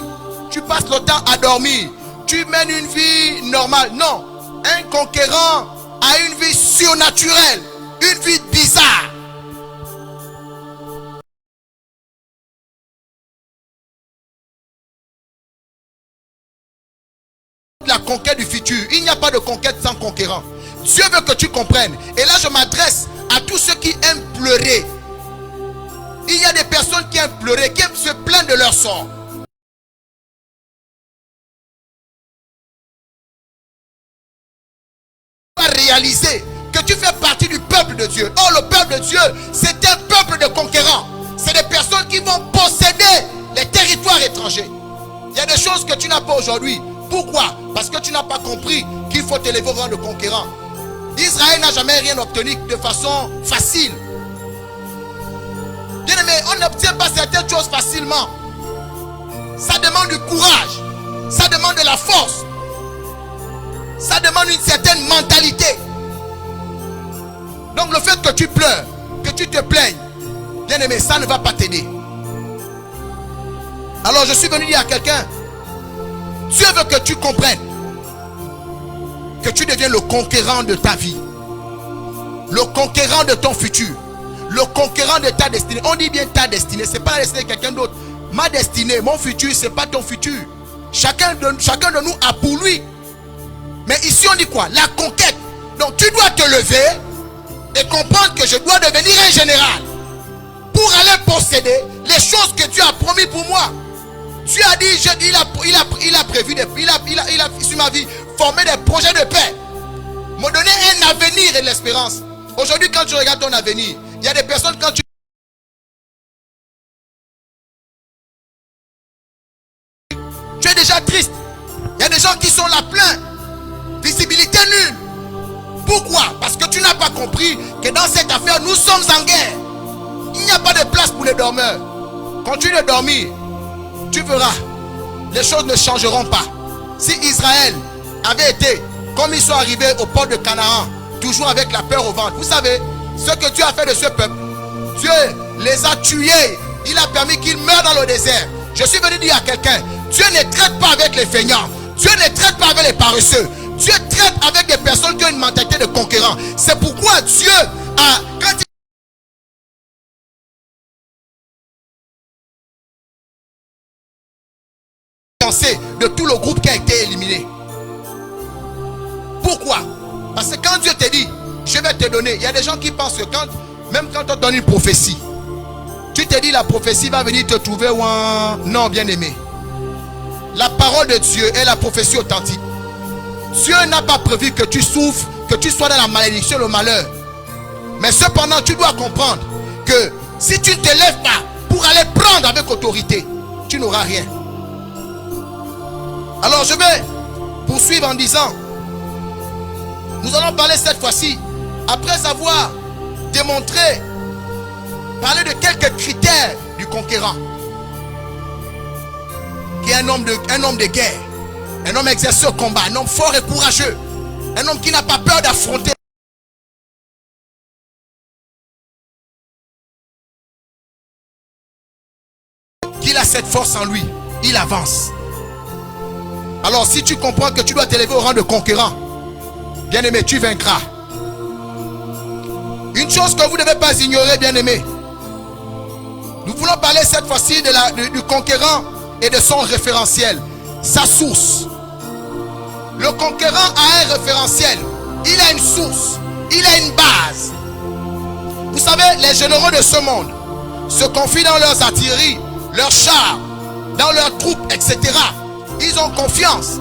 tu passes le temps à dormir, tu mènes une vie normale. Non, un conquérant a une vie surnaturelle, une vie bizarre. La conquête du futur, il n'y a pas de conquête sans conquérant. Dieu veut que tu comprennes. Et là je m'adresse à tous ceux qui aiment pleurer. Il y a des personnes qui aiment pleurer, qui aiment se plaindre de leur sort. Réaliser que tu fais partie du peuple de Dieu. Or le peuple de Dieu, c'est un peuple de conquérants. C'est des personnes qui vont posséder les territoires étrangers. Il y a des choses que tu n'as pas aujourd'hui. Pourquoi? Parce que tu n'as pas compris qu'il faut t'élever au rang de conquérant. Israël n'a jamais rien obtenu de façon facile. Bien aimé, on n'obtient pas certaines choses facilement. Ça demande du courage. Ça demande de la force. Ça demande une certaine mentalité. Donc le fait que tu pleures, que tu te plaignes, bien aimé, ça ne va pas t'aider. Alors je suis venu dire à quelqu'un, Dieu veut que tu comprennes que tu deviens le conquérant de ta vie, le conquérant de ton futur, le conquérant de ta destinée. On dit bien ta destinée, c'est pas la destinée de quelqu'un d'autre. Ma destinée, mon futur, c'est pas ton futur. Chacun de nous a pour lui. Mais ici on dit quoi? La conquête. Donc tu dois te lever et comprendre que je dois devenir un général pour aller posséder les choses que Dieu a promis pour moi. Dieu a dit, il a prévu, il a sur ma vie, formé des projets de paix, me donner un avenir et de l'espérance. Aujourd'hui, quand tu regardes ton avenir, il y a des personnes, quand tu es déjà triste, il y a des gens qui sont là pleins, visibilité nulle. Pourquoi? Parce que tu n'as pas compris que dans cette affaire, nous sommes en guerre. Il n'y a pas de place pour les dormeurs. Continue de dormir. Tu verras, les choses ne changeront pas. Si Israël avait été comme ils sont arrivés au port de Canaan, toujours avec la peur au ventre. Vous savez, ce que Dieu a fait de ce peuple, Dieu les a tués. Il a permis qu'ils meurent dans le désert. Je suis venu dire à quelqu'un, Dieu ne traite pas avec les feignants. Dieu ne traite pas avec les paresseux. Dieu traite avec des personnes qui ont une mentalité de conquérant. C'est pourquoi Dieu a, quand il de tout le groupe qui a été éliminé. Pourquoi? Parce que quand Dieu te dit, je vais te donner, il y a des gens qui pensent que même quand on te donne une prophétie, tu te dis la prophétie va venir te trouver ou un... Non, bien aimé. La parole de Dieu est la prophétie authentique. Dieu n'a pas prévu que tu souffres, que tu sois dans la malédiction, le malheur. Mais cependant, tu dois comprendre que si tu ne te lèves pas pour aller prendre avec autorité, tu n'auras rien. Alors je vais poursuivre en disant, nous allons parler cette fois-ci, après avoir démontré, parler de quelques critères du conquérant, qui est un homme de guerre, un homme exercé au combat, un homme fort et courageux, un homme qui n'a pas peur d'affronter. Qu'il a cette force en lui, il avance. Alors si tu comprends que tu dois t'élever au rang de conquérant, bien aimé, tu vaincras. Une chose que vous ne devez pas ignorer, bien aimé, nous voulons parler cette fois-ci du conquérant et de son référentiel, sa source. Le conquérant a un référentiel, il a une source, il a une base. Vous savez, les généraux de ce monde se confient dans leurs artilleries, leurs chars, dans leurs troupes, etc. Ils ont confiance.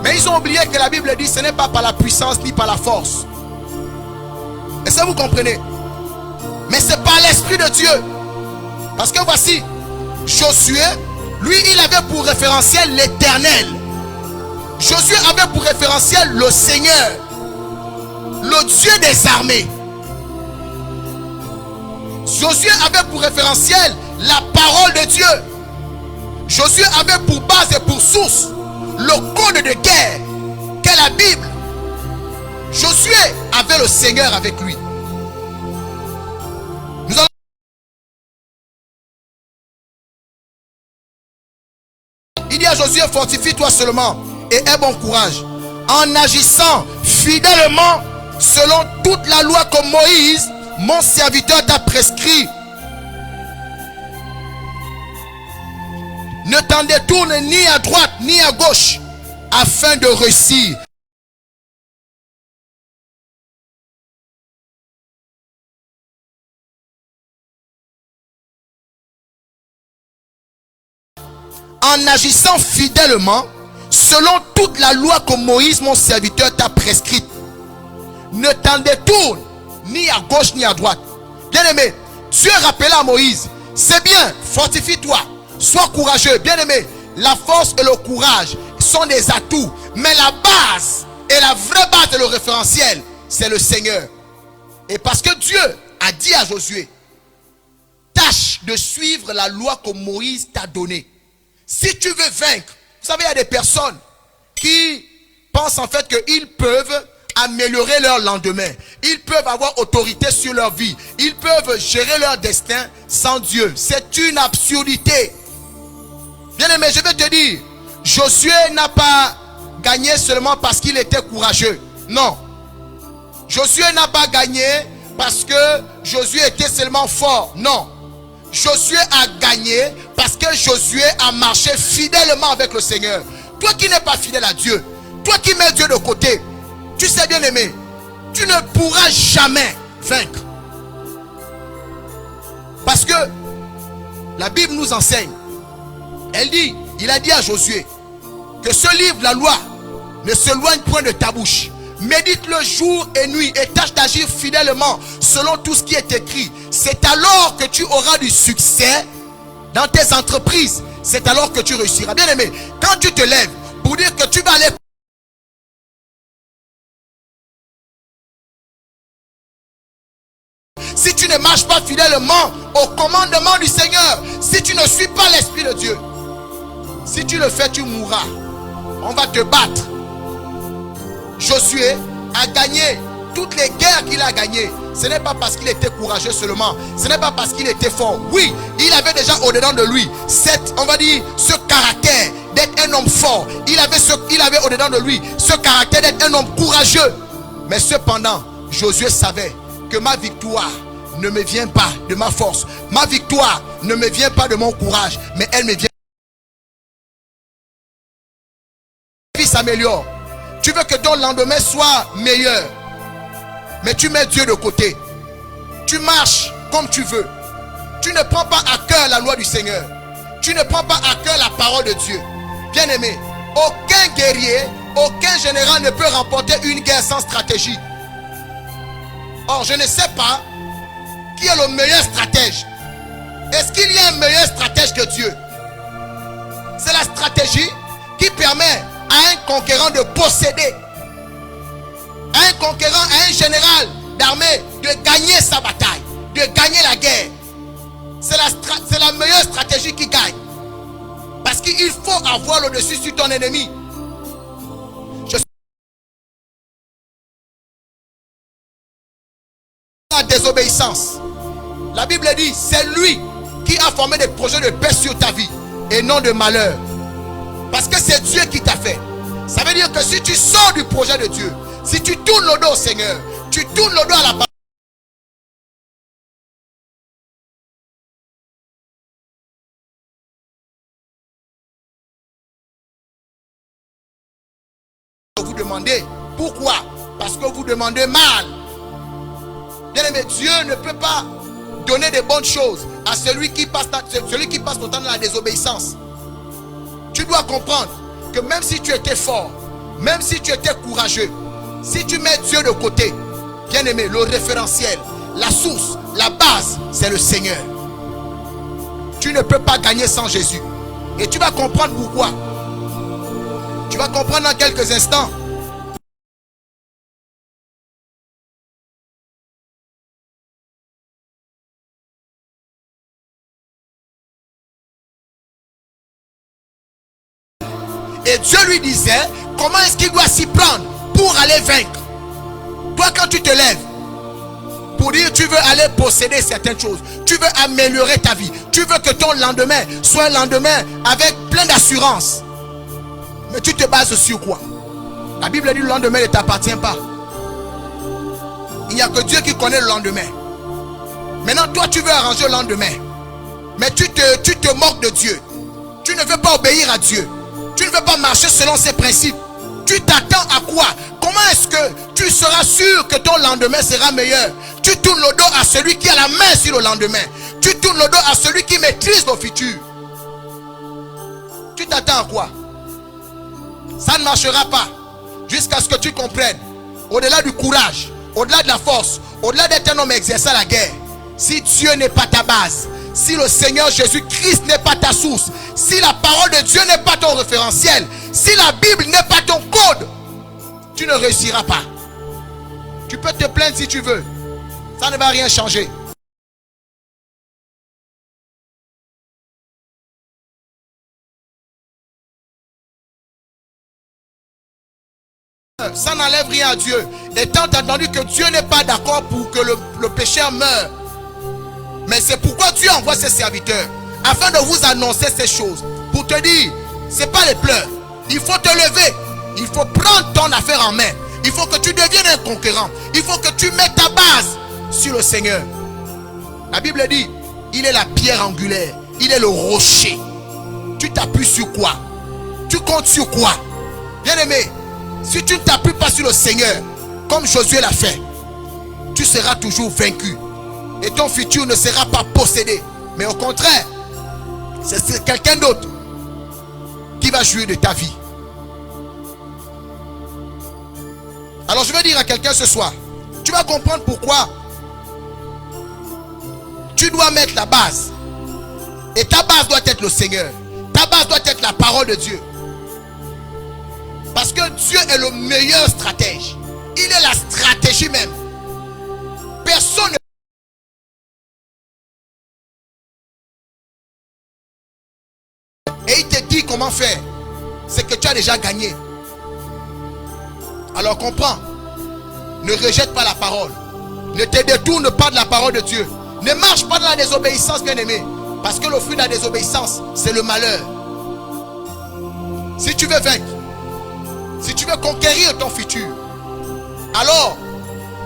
Mais ils ont oublié que la Bible dit ce n'est pas par la puissance ni par la force. Est-ce que vous comprenez? Mais c'est par l'Esprit de Dieu. Parce que voici, Josué, lui, il avait pour référentiel l'Éternel. Josué avait pour référentiel le Seigneur, le Dieu des armées. Josué avait pour référentiel la parole de Dieu. Josué avait pour base et pour source le code de guerre qu'est la Bible. Josué avait le Seigneur avec lui. Nous allons... Il dit à Josué, fortifie-toi seulement et aie bon courage en agissant fidèlement selon toute la loi que Moïse, mon serviteur, t'a prescrit. Ne t'en détourne ni à droite ni à gauche afin de réussir. En agissant fidèlement selon toute la loi que Moïse, mon serviteur, t'a prescrite. Ne t'en détourne ni à gauche ni à droite. Bien aimé, Dieu rappela à Moïse, c'est bien, fortifie-toi. Sois courageux, bien aimé. La force et le courage sont des atouts. Mais la base et la vraie base de le référentiel, c'est le Seigneur. Et parce que Dieu a dit à Josué, tâche de suivre la loi que Moïse t'a donnée. Si tu veux vaincre, vous savez, il y a des personnes qui pensent en fait qu'ils peuvent améliorer leur lendemain. Ils peuvent avoir autorité sur leur vie. Ils peuvent gérer leur destin sans Dieu. C'est une absurdité. Bien aimé, je vais te dire, Josué n'a pas gagné seulement parce qu'il était courageux. Non. Josué n'a pas gagné parce que Josué était seulement fort. Non. Josué a gagné parce que Josué a marché fidèlement avec le Seigneur. Toi qui n'es pas fidèle à Dieu, toi qui mets Dieu de côté, tu sais bien aimé, tu ne pourras jamais vaincre. Parce que la Bible nous enseigne. Elle dit, il a dit à Josué que ce livre, la loi, ne s'éloigne point de ta bouche. Médite-le jour et nuit et tâche d'agir fidèlement selon tout ce qui est écrit. C'est alors que tu auras du succès dans tes entreprises. C'est alors que tu réussiras. Bien aimé, quand tu te lèves pour dire que tu vas aller... Si tu ne marches pas fidèlement au commandement du Seigneur, si tu ne suis pas l'Esprit de Dieu, si tu le fais, tu mourras. On va te battre. Josué a gagné toutes les guerres qu'il a gagnées. ce n'est pas parce qu'il était courageux seulement. Ce n'est pas parce qu'il était fort. Oui, il avait déjà au-dedans de lui on va dire, ce caractère d'être un homme fort. Il avait au-dedans de lui ce caractère d'être un homme courageux. Mais cependant, Josué savait que ma victoire ne me vient pas de ma force. Ma victoire ne me vient pas de mon courage, mais elle me vient. La vie s'améliore. Tu veux que ton lendemain soit meilleur, mais tu mets Dieu de côté. Tu marches comme tu veux. Tu ne prends pas à cœur la loi du Seigneur. Tu ne prends pas à cœur la parole de Dieu. Bien-aimé, aucun guerrier, aucun général ne peut remporter une guerre sans stratégie. Or, je ne sais pas qui est le meilleur stratège. Est-ce qu'il y a un meilleur stratège que Dieu? C'est la stratégie qui permet à un conquérant de posséder, à un conquérant, à un général d'armée de gagner sa bataille, de gagner la guerre. C'est la meilleure stratégie qui gagne. Parce qu'il faut avoir le dessus sur ton ennemi. La désobéissance. La Bible dit, c'est lui qui a formé des projets de paix sur ta vie et non de malheur. Parce que c'est Dieu qui t'a fait. Ça veut dire que si tu sors du projet de Dieu, si tu tournes le dos au Seigneur, tu tournes le dos à la parole, vous demandez pourquoi? Parce que vous demandez mal. Bien-aimé, Dieu ne peut pas donner de bonnes choses à celui qui passe son temps dans la désobéissance. Tu dois comprendre que même si tu étais fort, même si tu étais courageux, si tu mets Dieu de côté, bien-aimé, le référentiel, la source, la base, c'est le Seigneur. Tu ne peux pas gagner sans Jésus. Et tu vas comprendre pourquoi. Tu vas comprendre dans quelques instants. Et Dieu lui disait comment est-ce qu'il doit s'y prendre pour aller vaincre. Toi, quand tu te lèves pour dire tu veux aller posséder certaines choses, tu veux améliorer ta vie, tu veux que ton lendemain soit un lendemain avec plein d'assurance, mais tu te bases sur quoi? La Bible dit le lendemain ne t'appartient pas. Il n'y a que Dieu qui connaît le lendemain. Maintenant toi tu veux arranger le lendemain, mais tu te moques de Dieu. Tu ne veux pas obéir à Dieu. Tu ne veux pas marcher selon ses principes. Tu t'attends à quoi? Comment est-ce que tu seras sûr que ton lendemain sera meilleur? Tu tournes le dos à celui qui a la main sur le lendemain. Tu tournes le dos à celui qui maîtrise le futur. Tu t'attends à quoi? Ça ne marchera pas jusqu'à ce que tu comprennes. Au-delà du courage, au-delà de la force, au-delà d'être un homme exerçant la guerre, si Dieu n'est pas ta base, si le Seigneur Jésus-Christ n'est pas ta source, si la parole de Dieu n'est pas ton référentiel, si la Bible n'est pas ton code, tu ne réussiras pas. Tu peux te plaindre si tu veux, ça ne va rien changer. Ça n'enlève rien à Dieu. Étant entendu que Dieu n'est pas d'accord pour que le pécheur meure. Mais c'est pourquoi Dieu envoie ses serviteurs, afin de vous annoncer ces choses, pour te dire, c'est pas les pleurs. Il faut te lever, il faut prendre ton affaire en main. Il faut que tu deviennes un conquérant. Il faut que tu mettes ta base sur le Seigneur. La Bible dit, il est la pierre angulaire, il est le rocher. Tu t'appuies sur quoi? Tu comptes sur quoi? Bien-aimé, si tu ne t'appuies pas sur le Seigneur, comme Josué l'a fait, tu seras toujours vaincu. Et ton futur ne sera pas possédé. Mais au contraire, c'est quelqu'un d'autre qui va jouir de ta vie. Alors je vais dire à quelqu'un ce soir, tu vas comprendre pourquoi tu dois mettre la base. Et ta base doit être le Seigneur. Ta base doit être la parole de Dieu. Parce que Dieu est le meilleur stratège. Il est la stratégie même. Personne ne... Et il te dit comment faire. C'est que tu as déjà gagné. Alors comprends. Ne rejette pas la parole. Ne te détourne pas de la parole de Dieu. Ne marche pas dans la désobéissance, bien-aimé. Parce que le fruit de la désobéissance, c'est le malheur. Si tu veux vaincre, si tu veux conquérir ton futur, alors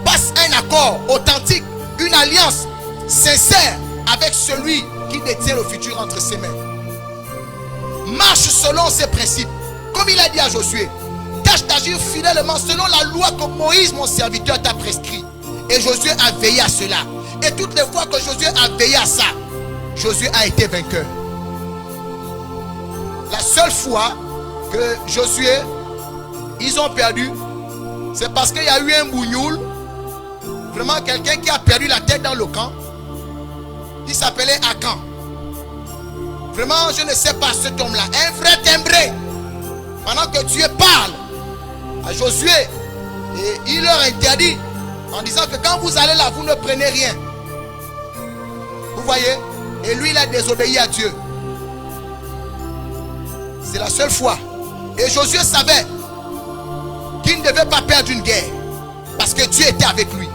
passe un accord authentique, une alliance sincère avec celui qui détient le futur entre ses mains. Marche selon ses principes. Comme il a dit à Josué, tâche d'agir fidèlement selon la loi que Moïse, mon serviteur, t'a prescrit. Et Josué a veillé à cela. Et toutes les fois que Josué a veillé à ça, Josué a été vainqueur. La seule fois que Josué, ils ont perdu, c'est parce qu'il y a eu un bougnoul, vraiment quelqu'un qui a perdu la tête dans le camp. Il s'appelait Akan. Vraiment, je ne sais pas cet homme-là. Un vrai timbré. Pendant que Dieu parle à Josué, et il leur interdit en disant que quand vous allez là, vous ne prenez rien. Vous voyez? Et lui, il a désobéi à Dieu. C'est la seule fois. Et Josué savait qu'il ne devait pas perdre une guerre parce que Dieu était avec lui.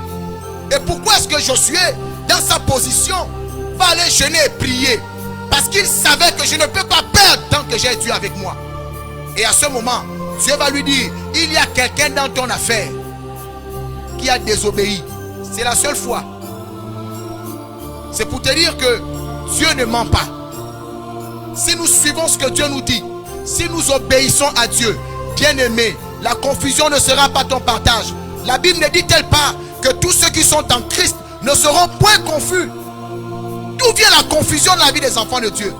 Et pourquoi est-ce que Josué, dans sa position, va aller jeûner et prier? Parce qu'il savait que je ne peux pas perdre tant que j'ai Dieu avec moi. Et à ce moment, Dieu va lui dire, il y a quelqu'un dans ton affaire qui a désobéi. C'est la seule fois. C'est pour te dire que Dieu ne ment pas. Si nous suivons ce que Dieu nous dit, si nous obéissons à Dieu, bien-aimé, la confusion ne sera pas ton partage. La Bible ne dit-elle pas que tous ceux qui sont en Christ ne seront point confus? D'où vient la confusion dans la vie des enfants de Dieu?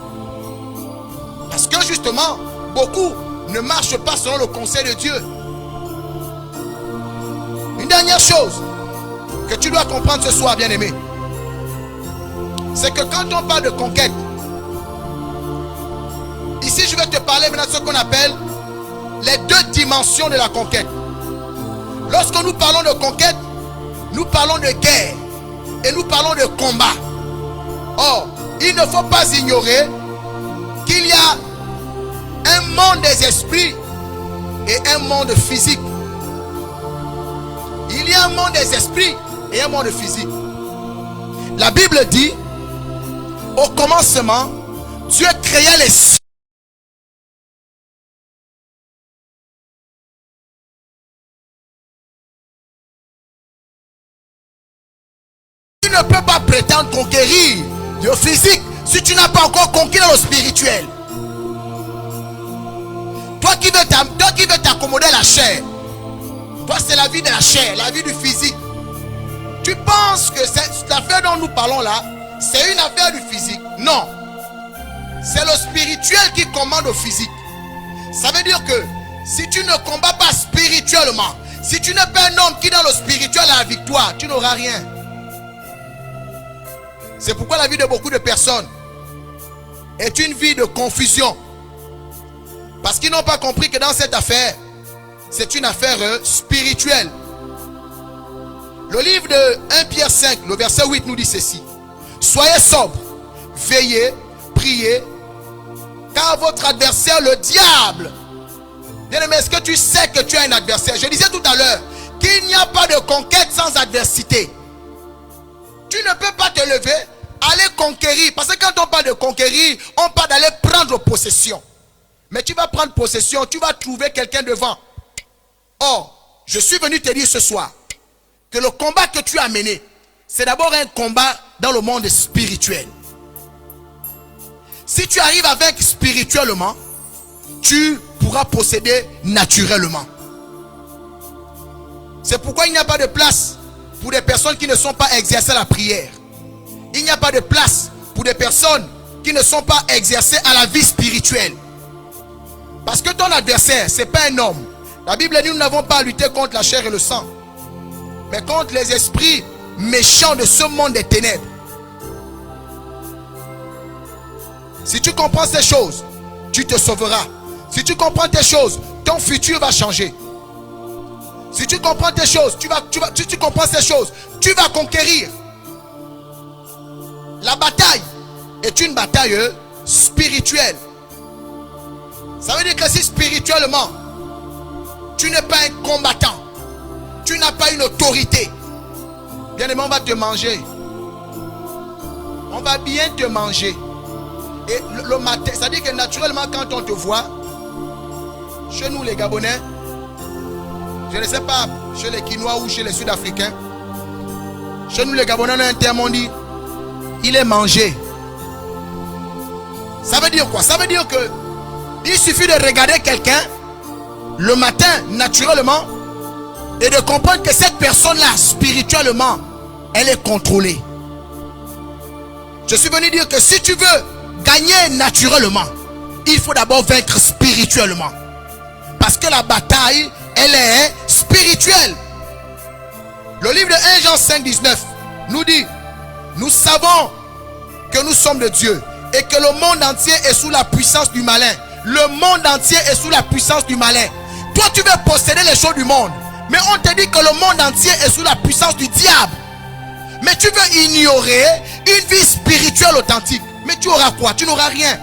Parce que justement, beaucoup ne marchent pas selon le conseil de Dieu. Une dernière chose que tu dois comprendre ce soir, bien-aimé, c'est que quand on parle de conquête, ici je vais te parler maintenant de ce qu'on appelle les deux dimensions de la conquête. Lorsque nous parlons de conquête, nous parlons de guerre et nous parlons de combat. Or, il ne faut pas ignorer qu'il y a un monde des esprits et un monde physique. Il y a un monde des esprits et un monde physique. La Bible dit, au commencement, Dieu créa les cieux. Tu ne peux pas prétendre conquérir le physique si tu n'as pas encore conquis le spirituel. Toi qui veux t'accommoder la chair, toi c'est la vie de la chair, la vie du physique. Tu penses que cette affaire dont nous parlons là, c'est une affaire du physique? Non. C'est le spirituel qui commande au physique. Ça veut dire que si tu ne combats pas spirituellement, si tu n'es pas un homme qui dans le spirituel a la victoire, tu n'auras rien. C'est pourquoi la vie de beaucoup de personnes est une vie de confusion. Parce qu'ils n'ont pas compris que dans cette affaire, c'est une affaire spirituelle. Le livre de 1 Pierre 5, le verset 8 nous dit ceci. Soyez sobres, veillez, priez, car votre adversaire, le diable. Bien-aimé, est-ce que tu sais que tu as un adversaire? Je disais tout à l'heure qu'il n'y a pas de conquête sans adversité. Tu ne peux pas te lever, aller conquérir. Parce que quand on parle de conquérir, on parle d'aller prendre possession. Mais tu vas prendre possession, tu vas trouver quelqu'un devant. Or, je suis venu te dire ce soir que le combat que tu as mené, c'est d'abord un combat dans le monde spirituel. Si tu arrives à vaincre spirituellement, tu pourras posséder naturellement. C'est pourquoi il n'y a pas de place pour des personnes qui ne sont pas exercées à la prière. Il n'y a pas de place pour des personnes qui ne sont pas exercées à la vie spirituelle. Parce que ton adversaire, ce n'est pas un homme. La Bible dit, nous n'avons pas à lutter contre la chair et le sang, mais contre les esprits méchants de ce monde des ténèbres. Si tu comprends ces choses, tu te sauveras. Si tu comprends tes choses, ton futur va changer. Si tu comprends tes choses, tu comprends ces choses, tu vas conquérir. La bataille est une bataille spirituelle. Ça veut dire que si spirituellement, tu n'es pas un combattant, tu n'as pas une autorité, Bien-aimé, on va te manger. On va bien te manger. Et le matin, c'est-à-dire que naturellement, quand on te voit, chez nous les Gabonais, je ne sais pas, chez les Quinois ou chez les Sud-Africains, chez nous les Gabonais, on a un terme, on dit, il est mangé. Ça veut dire quoi? Ça veut dire que il suffit de regarder quelqu'un le matin, naturellement, et de comprendre que cette personne-là, spirituellement, elle est contrôlée. Je suis venu dire que si tu veux gagner naturellement, il faut d'abord vaincre spirituellement. Parce que la bataille, elle est spirituelle. Le livre de 1 Jean 5, 19 nous dit, nous savons que nous sommes de Dieu et que le monde entier est sous la puissance du malin. Le monde entier est sous la puissance du malin. Toi, tu veux posséder les choses du monde, mais on te dit que le monde entier est sous la puissance du diable. Mais tu veux ignorer une vie spirituelle authentique. Mais tu auras quoi? Tu n'auras rien.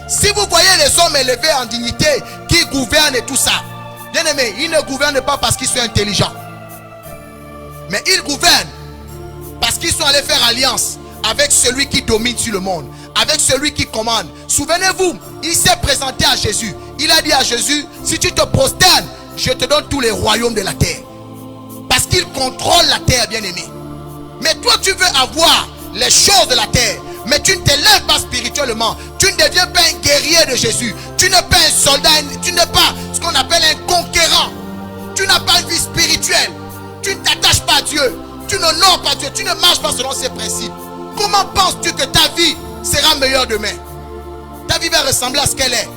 Si vous voyez les hommes élevés en dignité qui gouvernent et tout ça, bien aimé, ils ne gouvernent pas parce qu'ils sont intelligents, mais ils gouvernent parce qu'ils sont allés faire alliance avec celui qui domine sur le monde, avec celui qui commande. Souvenez-vous, il s'est présenté à Jésus. Il a dit à Jésus, si tu te prosternes, je te donne tous les royaumes de la terre. Parce qu'il contrôle la terre, bien aimé. Mais toi, tu veux avoir les choses de la terre, mais tu ne t'élèves pas spirituellement. Tu ne deviens pas un guerrier de Jésus. Tu n'es pas un soldat, tu n'es pas ce qu'on appelle un conquérant. Tu n'as pas une vie spirituelle. Tu ne t'attaches pas à Dieu. Tu n'honores pas Dieu. Tu ne marches pas selon ses principes. Comment penses-tu que ta vie sera meilleure demain? Ta vie va ressembler à ce qu'elle est.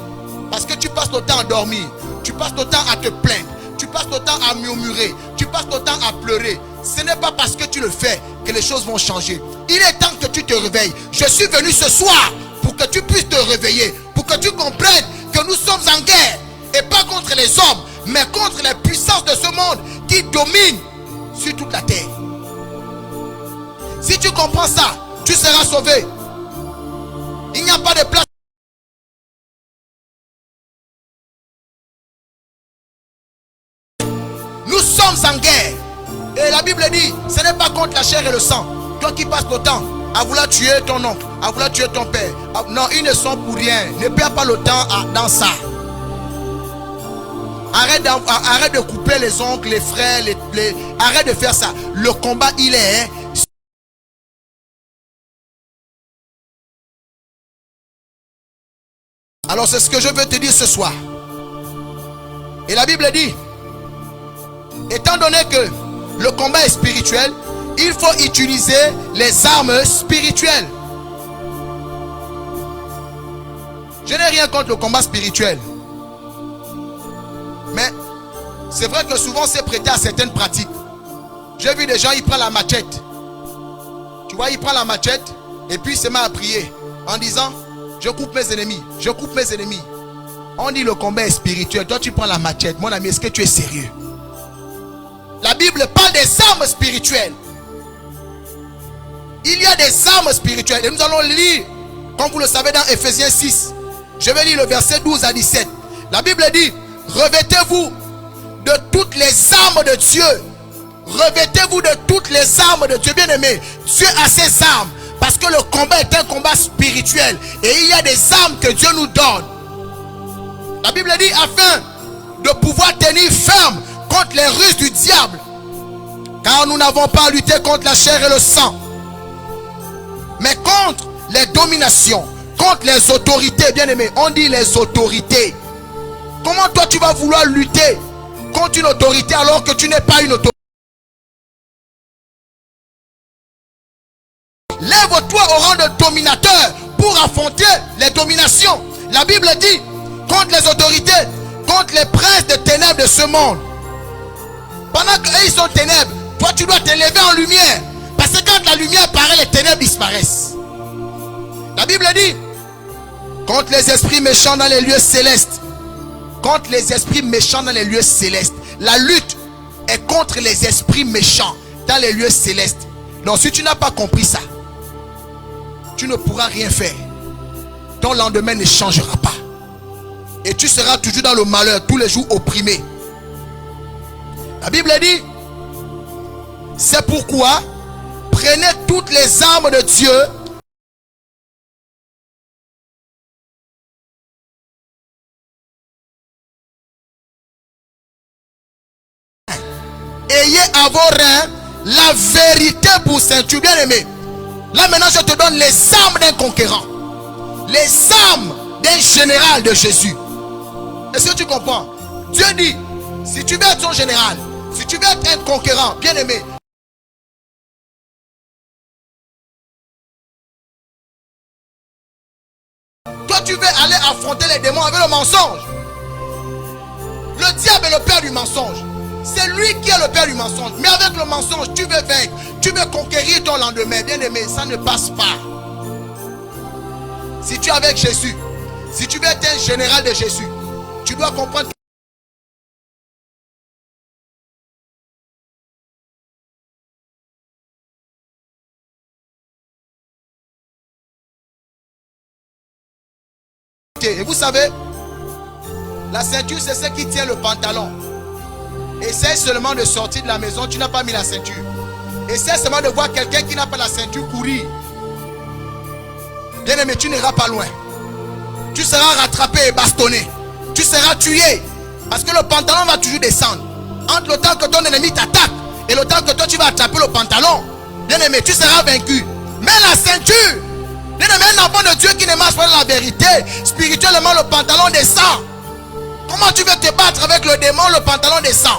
Parce que tu passes le temps à dormir. Tu passes le temps à te plaindre. Tu passes le temps à murmurer. Tu passes le temps à pleurer. Ce n'est pas parce que tu le fais que les choses vont changer. Il est temps que tu te réveilles. Je suis venu ce soir pour que tu puisses te réveiller. Pour que tu comprennes que nous sommes en guerre. Et pas contre les hommes, mais contre les puissances de ce monde qui dominent sur toute la terre. Si tu comprends ça, tu seras sauvé. Il n'y a pas de place. Nous sommes en guerre. Et la Bible dit, ce n'est pas contre la chair et le sang. Toi qui passes le temps à vouloir tuer ton oncle, à vouloir tuer ton père. Non, ils ne sont pour rien. Ne perds pas le temps dans ça. Arrête de couper les oncles, les frères, arrête de faire ça. Le combat, il est... Alors c'est ce que je veux te dire ce soir. Et la Bible dit, étant donné que le combat est spirituel, il faut utiliser les armes spirituelles. Je n'ai rien contre le combat spirituel. Mais c'est vrai que souvent c'est prêté à certaines pratiques. J'ai vu des gens, ils prennent la machette. Tu vois, ils prennent la machette et puis ils se mettent à prier en disant, je coupe mes ennemis, je coupe mes ennemis. On dit le combat est spirituel. Toi tu prends la machette. Mon ami, est-ce que tu es sérieux? La Bible parle des armes spirituelles. Il y a des armes spirituelles. Et nous allons lire, comme vous le savez, dans Ephésiens 6. Je vais lire le verset 12 à 17. La Bible dit, revêtez-vous de toutes les armes de Dieu. Revêtez-vous de toutes les armes de Dieu. Bien aimé, Dieu a ses armes. Parce que le combat est un combat spirituel. Et il y a des armes que Dieu nous donne. La Bible dit, afin de pouvoir tenir ferme contre les ruses du diable. Car nous n'avons pas à lutter contre la chair et le sang, mais contre les dominations, contre les autorités. Bien aimé, on dit les autorités. Comment toi tu vas vouloir lutter contre une autorité alors que tu n'es pas une autorité? Lève-toi au rang de dominateur pour affronter les dominations. La Bible dit, contre les autorités, contre les princes de ténèbres de ce monde. Pendant qu'ils sont ténèbres, toi tu dois te lever en lumière. Parce que quand la lumière paraît, les ténèbres disparaissent. La Bible dit, contre les esprits méchants dans les lieux célestes. Contre les esprits méchants dans les lieux célestes. La lutte est contre les esprits méchants dans les lieux célestes. Donc si tu n'as pas compris ça, tu ne pourras rien faire. Ton lendemain ne changera pas. Et tu seras toujours dans le malheur, tous les jours opprimé. La Bible dit, C'est pourquoi, prenez toutes les armes de Dieu ayez à vos reins la vérité pour ceinture. Bien aimé, là maintenant je te donne les armes d'un conquérant, les armes d'un général de Jésus. Est-ce que tu comprends? Dieu dit, si tu veux être son général, si tu veux être un conquérant, bien aimé, toi tu veux aller affronter les démons avec le mensonge. Le diable est le père du mensonge. C'est lui qui est le père du mensonge. Mais avec le mensonge, tu veux vaincre, tu veux conquérir ton lendemain. Bien aimé, ça ne passe pas. Si tu es avec Jésus, si tu veux être un général de Jésus, tu dois comprendre que et vous savez, la ceinture c'est ce qui tient le pantalon. Essaye seulement de sortir de la maison, tu n'as pas mis la ceinture. Essaye seulement de voir quelqu'un qui n'a pas la ceinture courir. Bien aimé, tu n'iras pas loin. Tu seras rattrapé et bastonné. Tu seras tué. Parce que le pantalon va toujours descendre. Entre le temps que ton ennemi t'attaque et le temps que toi tu vas attraper le pantalon, bien aimé, tu seras vaincu. Mais la ceinture, bien aimé, un enfant de Dieu qui ne marche pas dans la vérité, spirituellement le pantalon descend. Comment tu veux te battre avec le démon, le pantalon descend?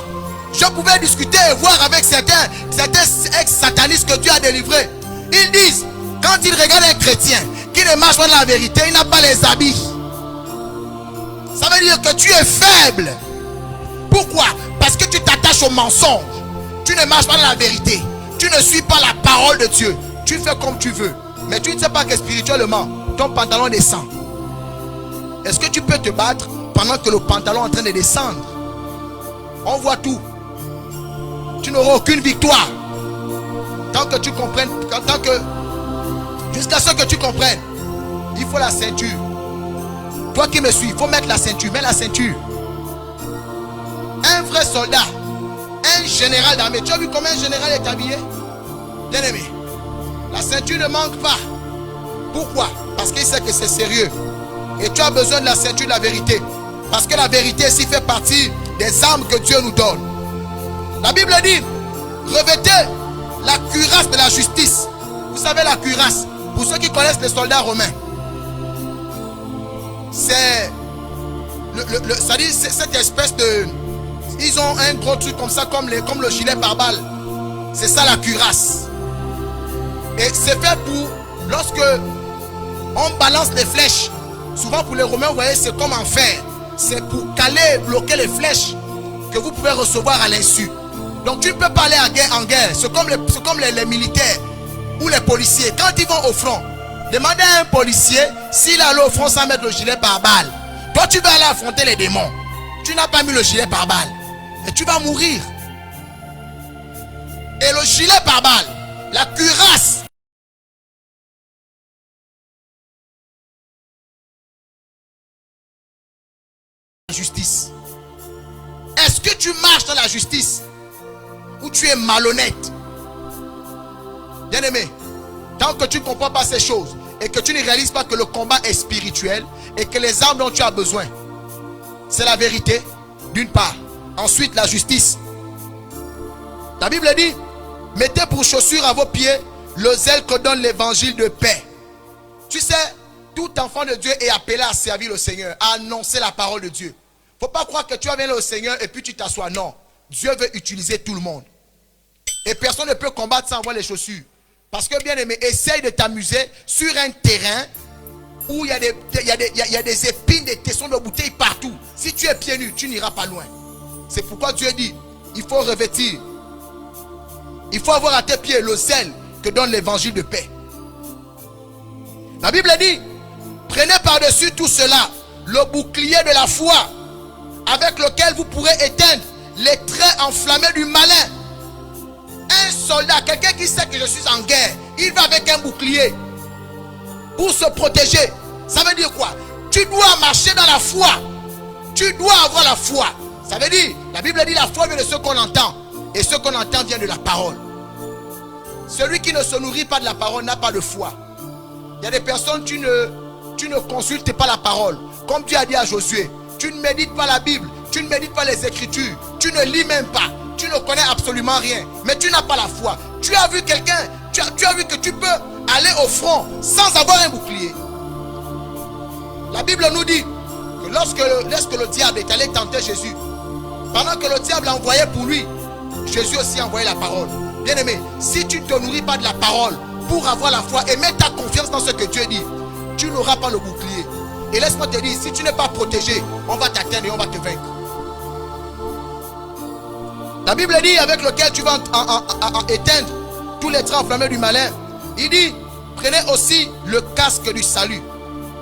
Je pouvais discuter et voir avec certains ex-satanistes que Dieu a délivrés. Ils disent, quand ils regardent un chrétien qui ne marche pas dans la vérité, il n'a pas les habits. Ça veut dire que tu es faible. Pourquoi? Parce que tu t'attaches au mensonge. Tu ne marches pas dans la vérité. Tu ne suis pas la parole de Dieu. Tu fais comme tu veux. Mais tu ne sais pas que spirituellement, ton pantalon descend. Est-ce que tu peux te battre pendant que le pantalon est en train de descendre? On voit tout. Tu n'auras aucune victoire. Tant que tu comprennes, jusqu'à ce que tu comprennes, il faut la ceinture. Toi qui me suis, il faut mettre la ceinture. Mets la ceinture. Un vrai soldat, un général d'armée. Tu as vu comment un général est habillé? Bien aimé, la ceinture ne manque pas. Pourquoi? Parce qu'il sait que c'est sérieux. Et tu as besoin de la ceinture de la vérité. Parce que la vérité ici fait partie des armes que Dieu nous donne. La Bible dit, revêtez la cuirasse de la justice. Vous savez la cuirasse, pour ceux qui connaissent les soldats romains, c'est cette espèce de... Ils ont un gros truc comme ça, comme le gilet pare-balles. C'est ça la cuirasse. Et c'est fait pour, lorsque on balance les flèches, souvent pour les Romains, vous voyez, c'est comme en fer. C'est pour caler, bloquer les flèches que vous pouvez recevoir à l'insu. Donc tu ne peux pas aller en guerre. C'est comme les militaires ou les policiers. Quand ils vont au front, demandez à un policier s'il allait au front sans mettre le gilet pare-balles. Toi tu vas aller affronter les démons. Tu n'as pas mis le gilet pare-balles. Et tu vas mourir. Et le gilet pare-balles, la cuirasse, la justice. Est-ce que tu marches dans la justice ou tu es malhonnête? Bien aimé, tant que tu ne comprends pas ces choses et que tu ne réalises pas que le combat est spirituel et que les armes dont tu as besoin, c'est la vérité, d'une part. Ensuite, la justice. La Bible dit, mettez pour chaussure à vos pieds le zèle que donne l'évangile de paix. Tu sais, tout enfant de Dieu est appelé à servir le Seigneur, à annoncer la parole de Dieu. Il ne faut pas croire que tu vas venir au Seigneur et puis tu t'assois. Non, Dieu veut utiliser tout le monde. Et personne ne peut combattre sans avoir les chaussures. Parce que bien aimé, essaye de t'amuser sur un terrain où il y a des épines, des tessons de bouteilles partout. Si tu es pieds nus, tu n'iras pas loin. C'est pourquoi Dieu dit, il faut revêtir. Il faut avoir à tes pieds le zèle que donne l'évangile de paix. La Bible dit, prenez par-dessus tout cela le bouclier de la foi avec lequel vous pourrez éteindre les traits enflammés du malin. Un soldat, quelqu'un qui sait que je suis en guerre, il va avec un bouclier pour se protéger. Ça veut dire quoi? Tu dois marcher dans la foi. Tu dois avoir la foi. Ça veut dire, la Bible dit la foi vient de ce qu'on entend. Et ce qu'on entend vient de la parole. celui qui ne se nourrit pas de la parole n'a pas de foi. Il y a des personnes, tu ne consultes pas la parole. Comme Dieu a dit à Josué, tu ne médites pas la Bible, tu ne médites pas les Écritures, tu ne lis même pas, tu ne connais absolument rien, mais tu n'as pas la foi. Tu as vu quelqu'un, tu as vu que tu peux aller au front sans avoir un bouclier. La Bible nous dit que lorsque le diable est allé tenter Jésus, pendant que le diable a envoyé pour lui, Jésus aussi a envoyé la parole. Bien aimé, si tu ne te nourris pas de la parole pour avoir la foi et mettre ta confiance dans ce que Dieu dit, tu n'auras pas le bouclier. Et laisse-moi te dire, si tu n'es pas protégé, on va t'atteindre et on va te vaincre. La Bible dit avec lequel tu vas éteindre tous les traits enflammés du malin. Il dit, prenez aussi le casque du salut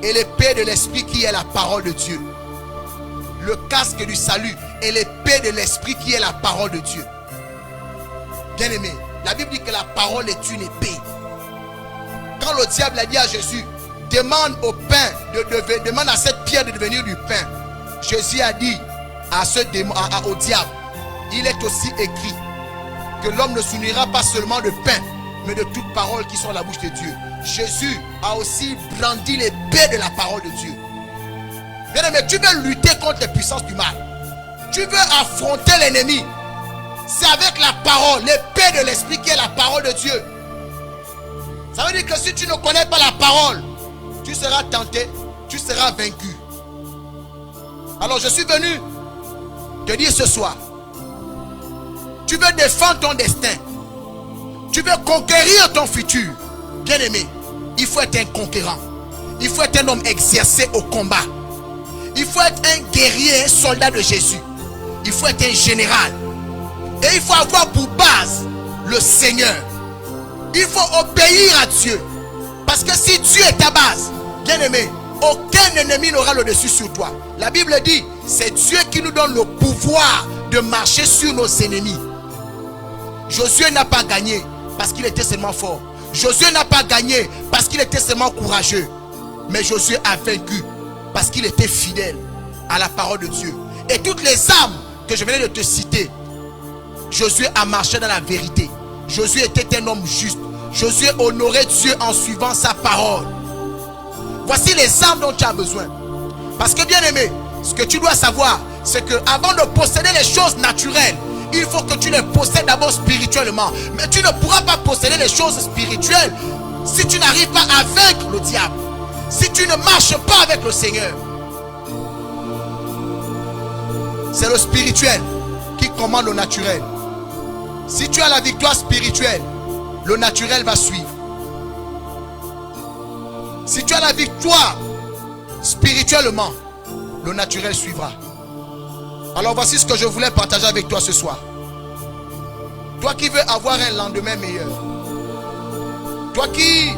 et l'épée de l'esprit qui est la parole de Dieu. Le casque du salut et l'épée de l'esprit qui est la parole de Dieu. Bien aimé, la Bible dit que la parole est une épée. Quand le diable a dit à Jésus, demande au pain, demande à cette pierre de devenir du pain, Jésus a dit au diable, il est aussi écrit que l'homme ne se nourrira pas seulement de pain, mais de toutes paroles qui sont à la bouche de Dieu. Jésus a aussi brandi l'épée de la parole de Dieu. Bien aimé, tu veux lutter contre les puissances du mal, tu veux affronter l'ennemi, c'est avec la parole, l'épée de l'esprit qui est la parole de Dieu. Ça veut dire que si tu ne connais pas la parole, tu seras tenté, tu seras vaincu. Alors je suis venu te dire ce soir, tu veux défendre ton destin, tu veux conquérir ton futur. Bien aimé, il faut être un conquérant, il faut être un homme exercé au combat, il faut être un guerrier, un soldat de Jésus, il faut être un général. Et il faut avoir pour base le Seigneur. Il faut obéir à Dieu. Parce que si Dieu est ta base, bien aimé, aucun ennemi n'aura le dessus sur toi. La Bible dit, c'est Dieu qui nous donne le pouvoir de marcher sur nos ennemis. Josué n'a pas gagné parce qu'il était seulement fort. Josué n'a pas gagné parce qu'il était seulement courageux. Mais Josué a vaincu parce qu'il était fidèle à la parole de Dieu. Et toutes les armes que je venais de te citer, Josué a marché dans la vérité. Josué était un homme juste. Josué honorait Dieu en suivant sa parole. Voici les armes dont tu as besoin. Parce que bien aimé, ce que tu dois savoir, c'est que avant de posséder les choses naturelles, il faut que tu les possèdes d'abord spirituellement. Mais tu ne pourras pas posséder les choses spirituelles si tu n'arrives pas à vaincre le diable, si tu ne marches pas avec le Seigneur. C'est le spirituel qui commande le naturel. Si tu as la victoire spirituelle, le naturel va suivre. Si tu as la victoire spirituellement, le naturel suivra. Alors voici ce que je voulais partager avec toi ce soir. Toi qui veux avoir un lendemain meilleur, toi qui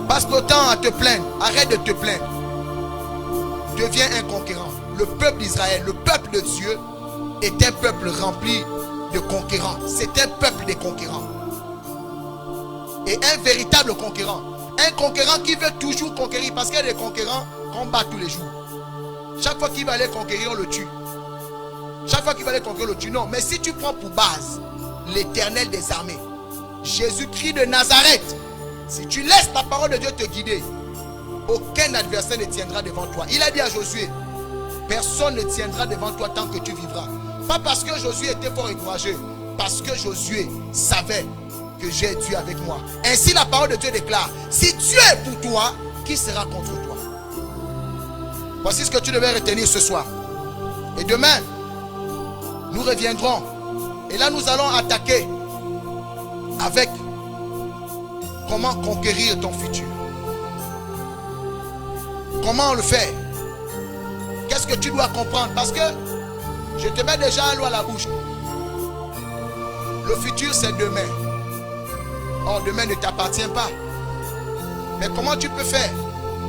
passes le temps à te plaindre, arrête de te plaindre. Deviens un conquérant. Le peuple d'Israël, le peuple de Dieu, est un peuple rempli de conquérants. C'est un peuple de conquérants. Et un véritable conquérant. Un conquérant qui veut toujours conquérir. Parce qu'il y a des conquérants qu'on bat tous les jours. Chaque fois qu'il va aller conquérir, on le tue. Chaque fois qu'il va aller conquérir, on le tue. Non, mais si tu prends pour base l'Éternel des armées, Jésus-Christ de Nazareth, si tu laisses la parole de Dieu te guider, aucun adversaire ne tiendra devant toi. Il a dit à Josué, personne ne tiendra devant toi tant que tu vivras. Pas parce que Josué était fort et courageux, parce que Josué savait que j'ai Dieu avec moi. Ainsi la parole de Dieu déclare, si Dieu est pour toi, qui sera contre toi? Voici ce que tu devais retenir ce soir. Et demain, nous reviendrons. Et là, nous allons attaquer avec comment conquérir ton futur. Comment on le fait? Qu'est-ce que tu dois comprendre? Parce que je te mets déjà un lot à la bouche. Le futur, c'est demain. Or, demain ne t'appartient pas. Mais comment tu peux faire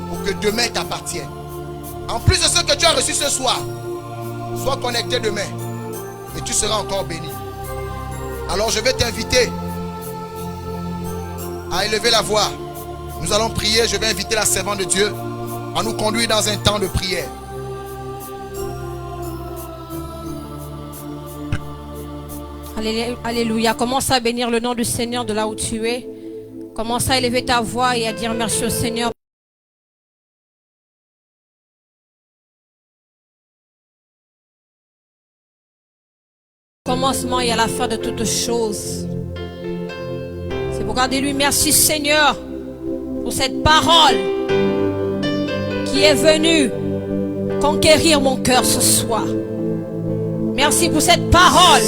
pour que demain t'appartienne? En plus de ce que tu as reçu ce soir, sois connecté demain et tu seras encore béni. Alors je vais t'inviter à élever la voix. Nous allons prier. Je vais inviter la servante de Dieu à nous conduire dans un temps de prière. Alléluia. Commence à bénir le nom du Seigneur de là où tu es. Commence à élever ta voix et à dire merci au Seigneur. Au commencement et à la fin de toutes choses. C'est pourquoi dis-lui merci Seigneur pour cette parole qui est venue conquérir mon cœur ce soir. Merci pour cette parole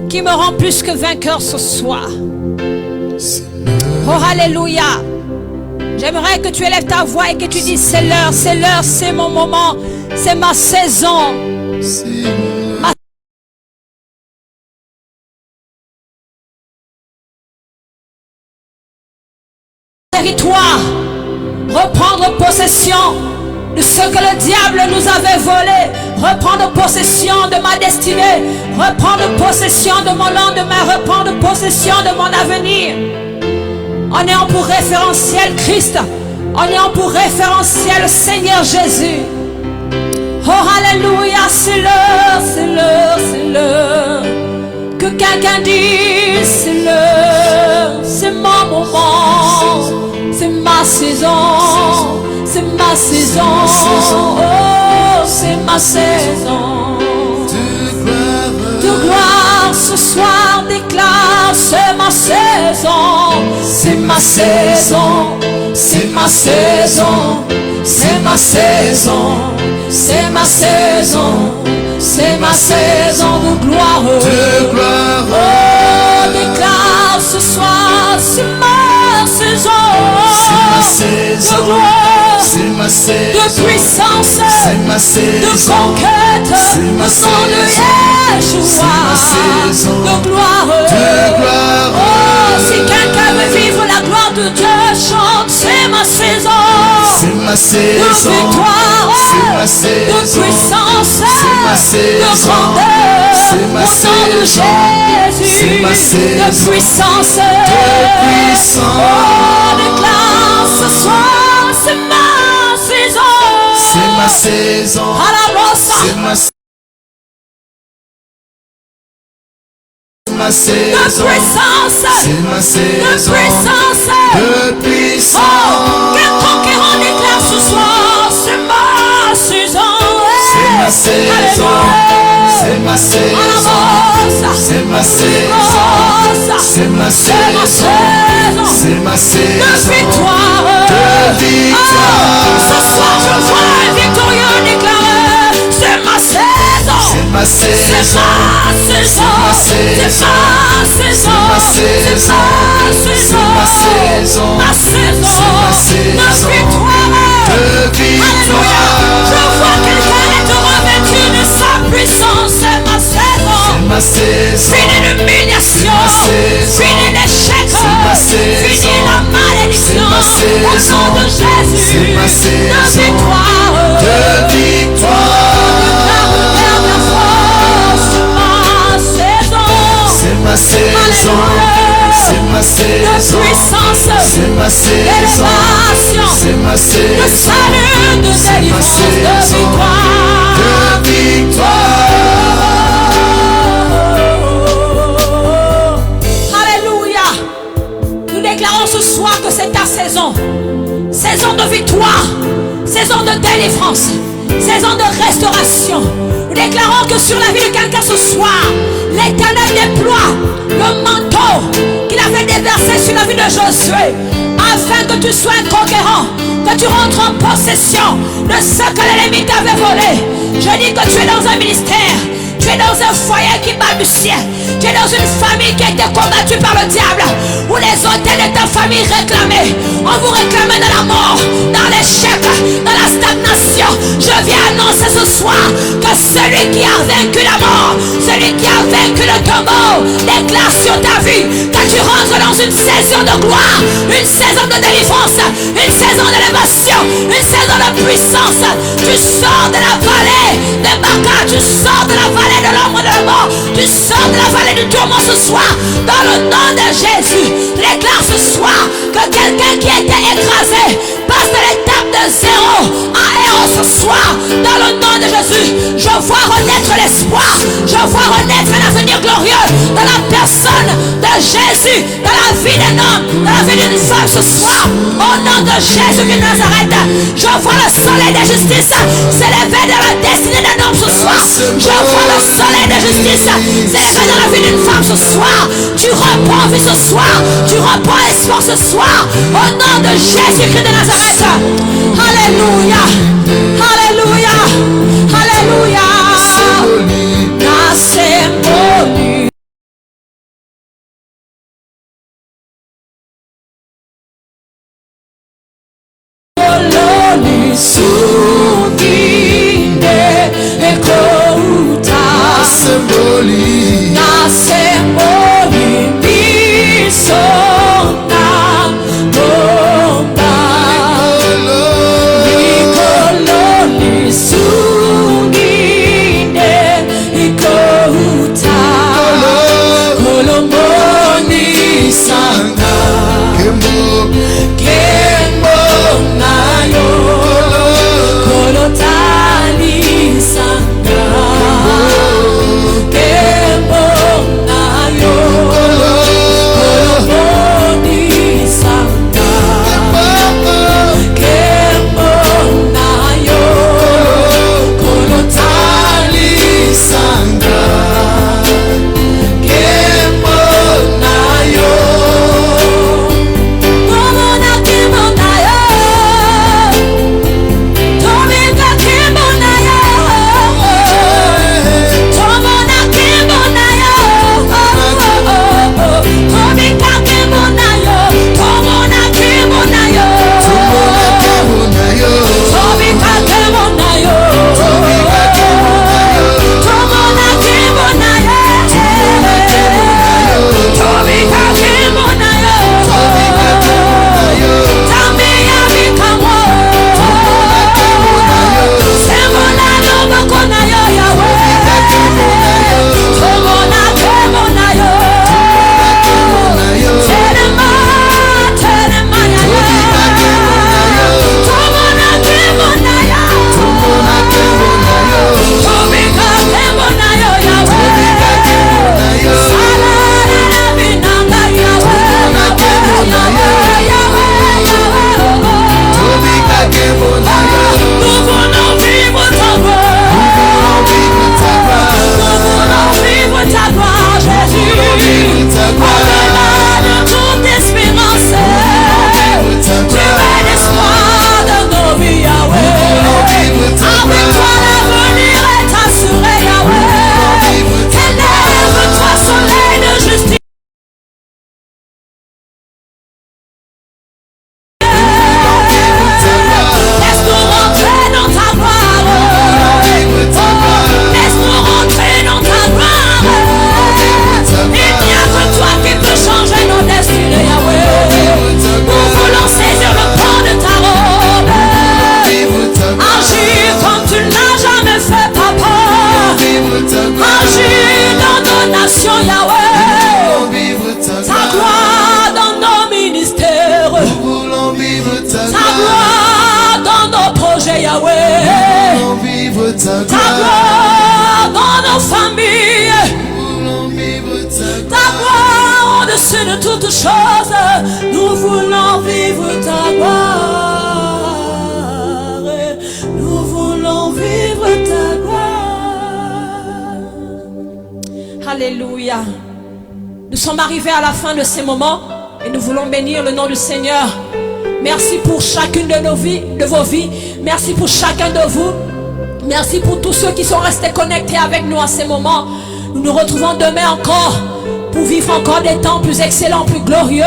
qui me rend plus que vainqueur ce soir. Oh alléluia. J'aimerais que tu élèves ta voix et que tu dises c'est l'heure, c'est mon moment, c'est ma saison. Ma territoire, reprendre possession de ce que le diable nous avait volé, reprendre possession de ma destinée, reprendre possession de mon lendemain, reprendre possession de mon avenir. En ayant pour référentiel Christ, en ayant pour référentiel le Seigneur Jésus. Oh alléluia, c'est l'heure, c'est l'heure, c'est l'heure. Que quelqu'un dise c'est l'heure, c'est mon moment, c'est ma saison. C'est ma saison, oh, c'est ma saison. De gloire ce soir déclare, c'est ma saison. C'est ma saison, c'est ma saison. C'est ma saison, c'est ma saison. C'est ma saison de gloire. Oh, déclare ce soir, c'est ma saison. De gloire, de puissance, de conquête, au nom de Yeshua, de gloire. Oh, si quelqu'un veut vivre la gloire de Dieu, chante, c'est ma saison. De victoire, de puissance, de grandeur, au nom de Jésus, de puissance. Oh, déclare ce soir, c'est ma saison. C'est ma saison. À la brosse. C'est ma saison. De puissance. C'est ma saison. De puissance. De puissance. Oh, quel conquérant déclare ce soir, c'est ma saison. C'est ma saison. C'est ma saison. C'est ma saison. C'est ma saison. C'est ma saison. De victoire. De victoire. Ce soir je vois un victorieux déclarer, c'est ma saison. C'est ma saison. C'est ma saison. C'est ma saison. C'est ma saison. Ma saison. De victoire. De victoire. Je vois quelqu'un être revêtu de sa puissance. C'est ma saison. Ma saison. Fini l'humiliation, fini l'échec, fini la malédiction. Au nom de Jésus, de victoire, de victoire. C'est ma saison, c'est ma saison, de puissance, c'est ma saison, c'est ma saison, de salut, de délivrance, de victoire, de victoire. Déclarons ce soir que c'est ta saison. Saison de victoire, saison de délivrance, saison de restauration. Nous déclarons que sur la vie de quelqu'un ce soir, l'Éternel déploie le manteau qu'il avait déversé sur la vie de Josué, afin que tu sois un conquérant, que tu rentres en possession de ce que l'ennemi t'avait volé. Je dis que tu es dans un ministère, tu es dans un foyer qui balbutiait, tu es dans une famille qui a été combattue par le diable, où les hôtels de ta famille réclamaient, on vous réclamait dans la mort, dans l'échec, dans la stagnation. Je viens annoncer ce soir que celui qui a vaincu la mort, celui qui a vaincu le tombeau, déclare sur ta vie que tu rentres dans une saison de gloire, une saison de délivrance, une saison d'élévation, une saison de puissance. Tu sors de la vallée de Baca, tu sors de la vallée de l'ombre de la mort, tu sors de la vallée du tourment ce soir, dans le nom de Jésus. Déclare ce soir que quelqu'un qui était écrasé passe de l'étape de 0 à 1 ce soir, dans le nom de Jésus. Je vois renaître l'espoir, je Je vois renaître un avenir glorieux dans la personne de Jésus, dans la vie d'un homme, dans la vie d'une femme ce soir. Au nom de Jésus de Nazareth, je vois le soleil de justice s'élever dans la destinée d'un homme ce soir. Je vois le soleil de justice s'élever dans la vie d'une femme ce soir. Tu reprends vie ce soir. Tu reprends espoir ce soir. Au nom de Jésus-Christ de Nazareth. Alléluia. Alléluia. Alléluia. Nascemos. ta gloire dans nos familles, ta gloire au-dessus de toutes choses. Nous voulons vivre ta gloire, nous voulons vivre ta gloire. Alléluia. Nous sommes arrivés à la fin de ces moments et nous voulons bénir le nom du Seigneur. Merci pour chacune de nos vies, de vos vies. Merci pour chacun de vous. Merci pour tous ceux qui sont restés connectés avec nous à ces moments. Nous nous retrouvons demain encore pour vivre encore des temps plus excellents, plus glorieux.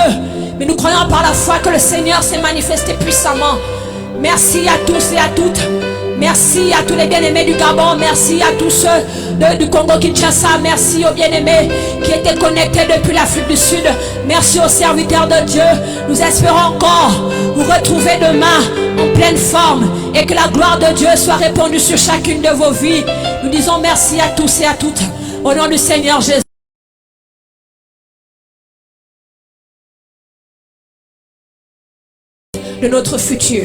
Mais nous croyons par la foi que le Seigneur s'est manifesté puissamment. Merci à tous et à toutes. Merci à tous les bien-aimés du Gabon. Merci à tous ceux du Congo-Kinshasa. Merci aux bien-aimés qui étaient connectés depuis l'Afrique du Sud. Merci aux serviteurs de Dieu. Nous espérons encore vous retrouver demain en pleine forme et que la gloire de Dieu soit répandue sur chacune de vos vies. Nous disons merci à tous et à toutes. Au nom du Seigneur Jésus. De notre futur.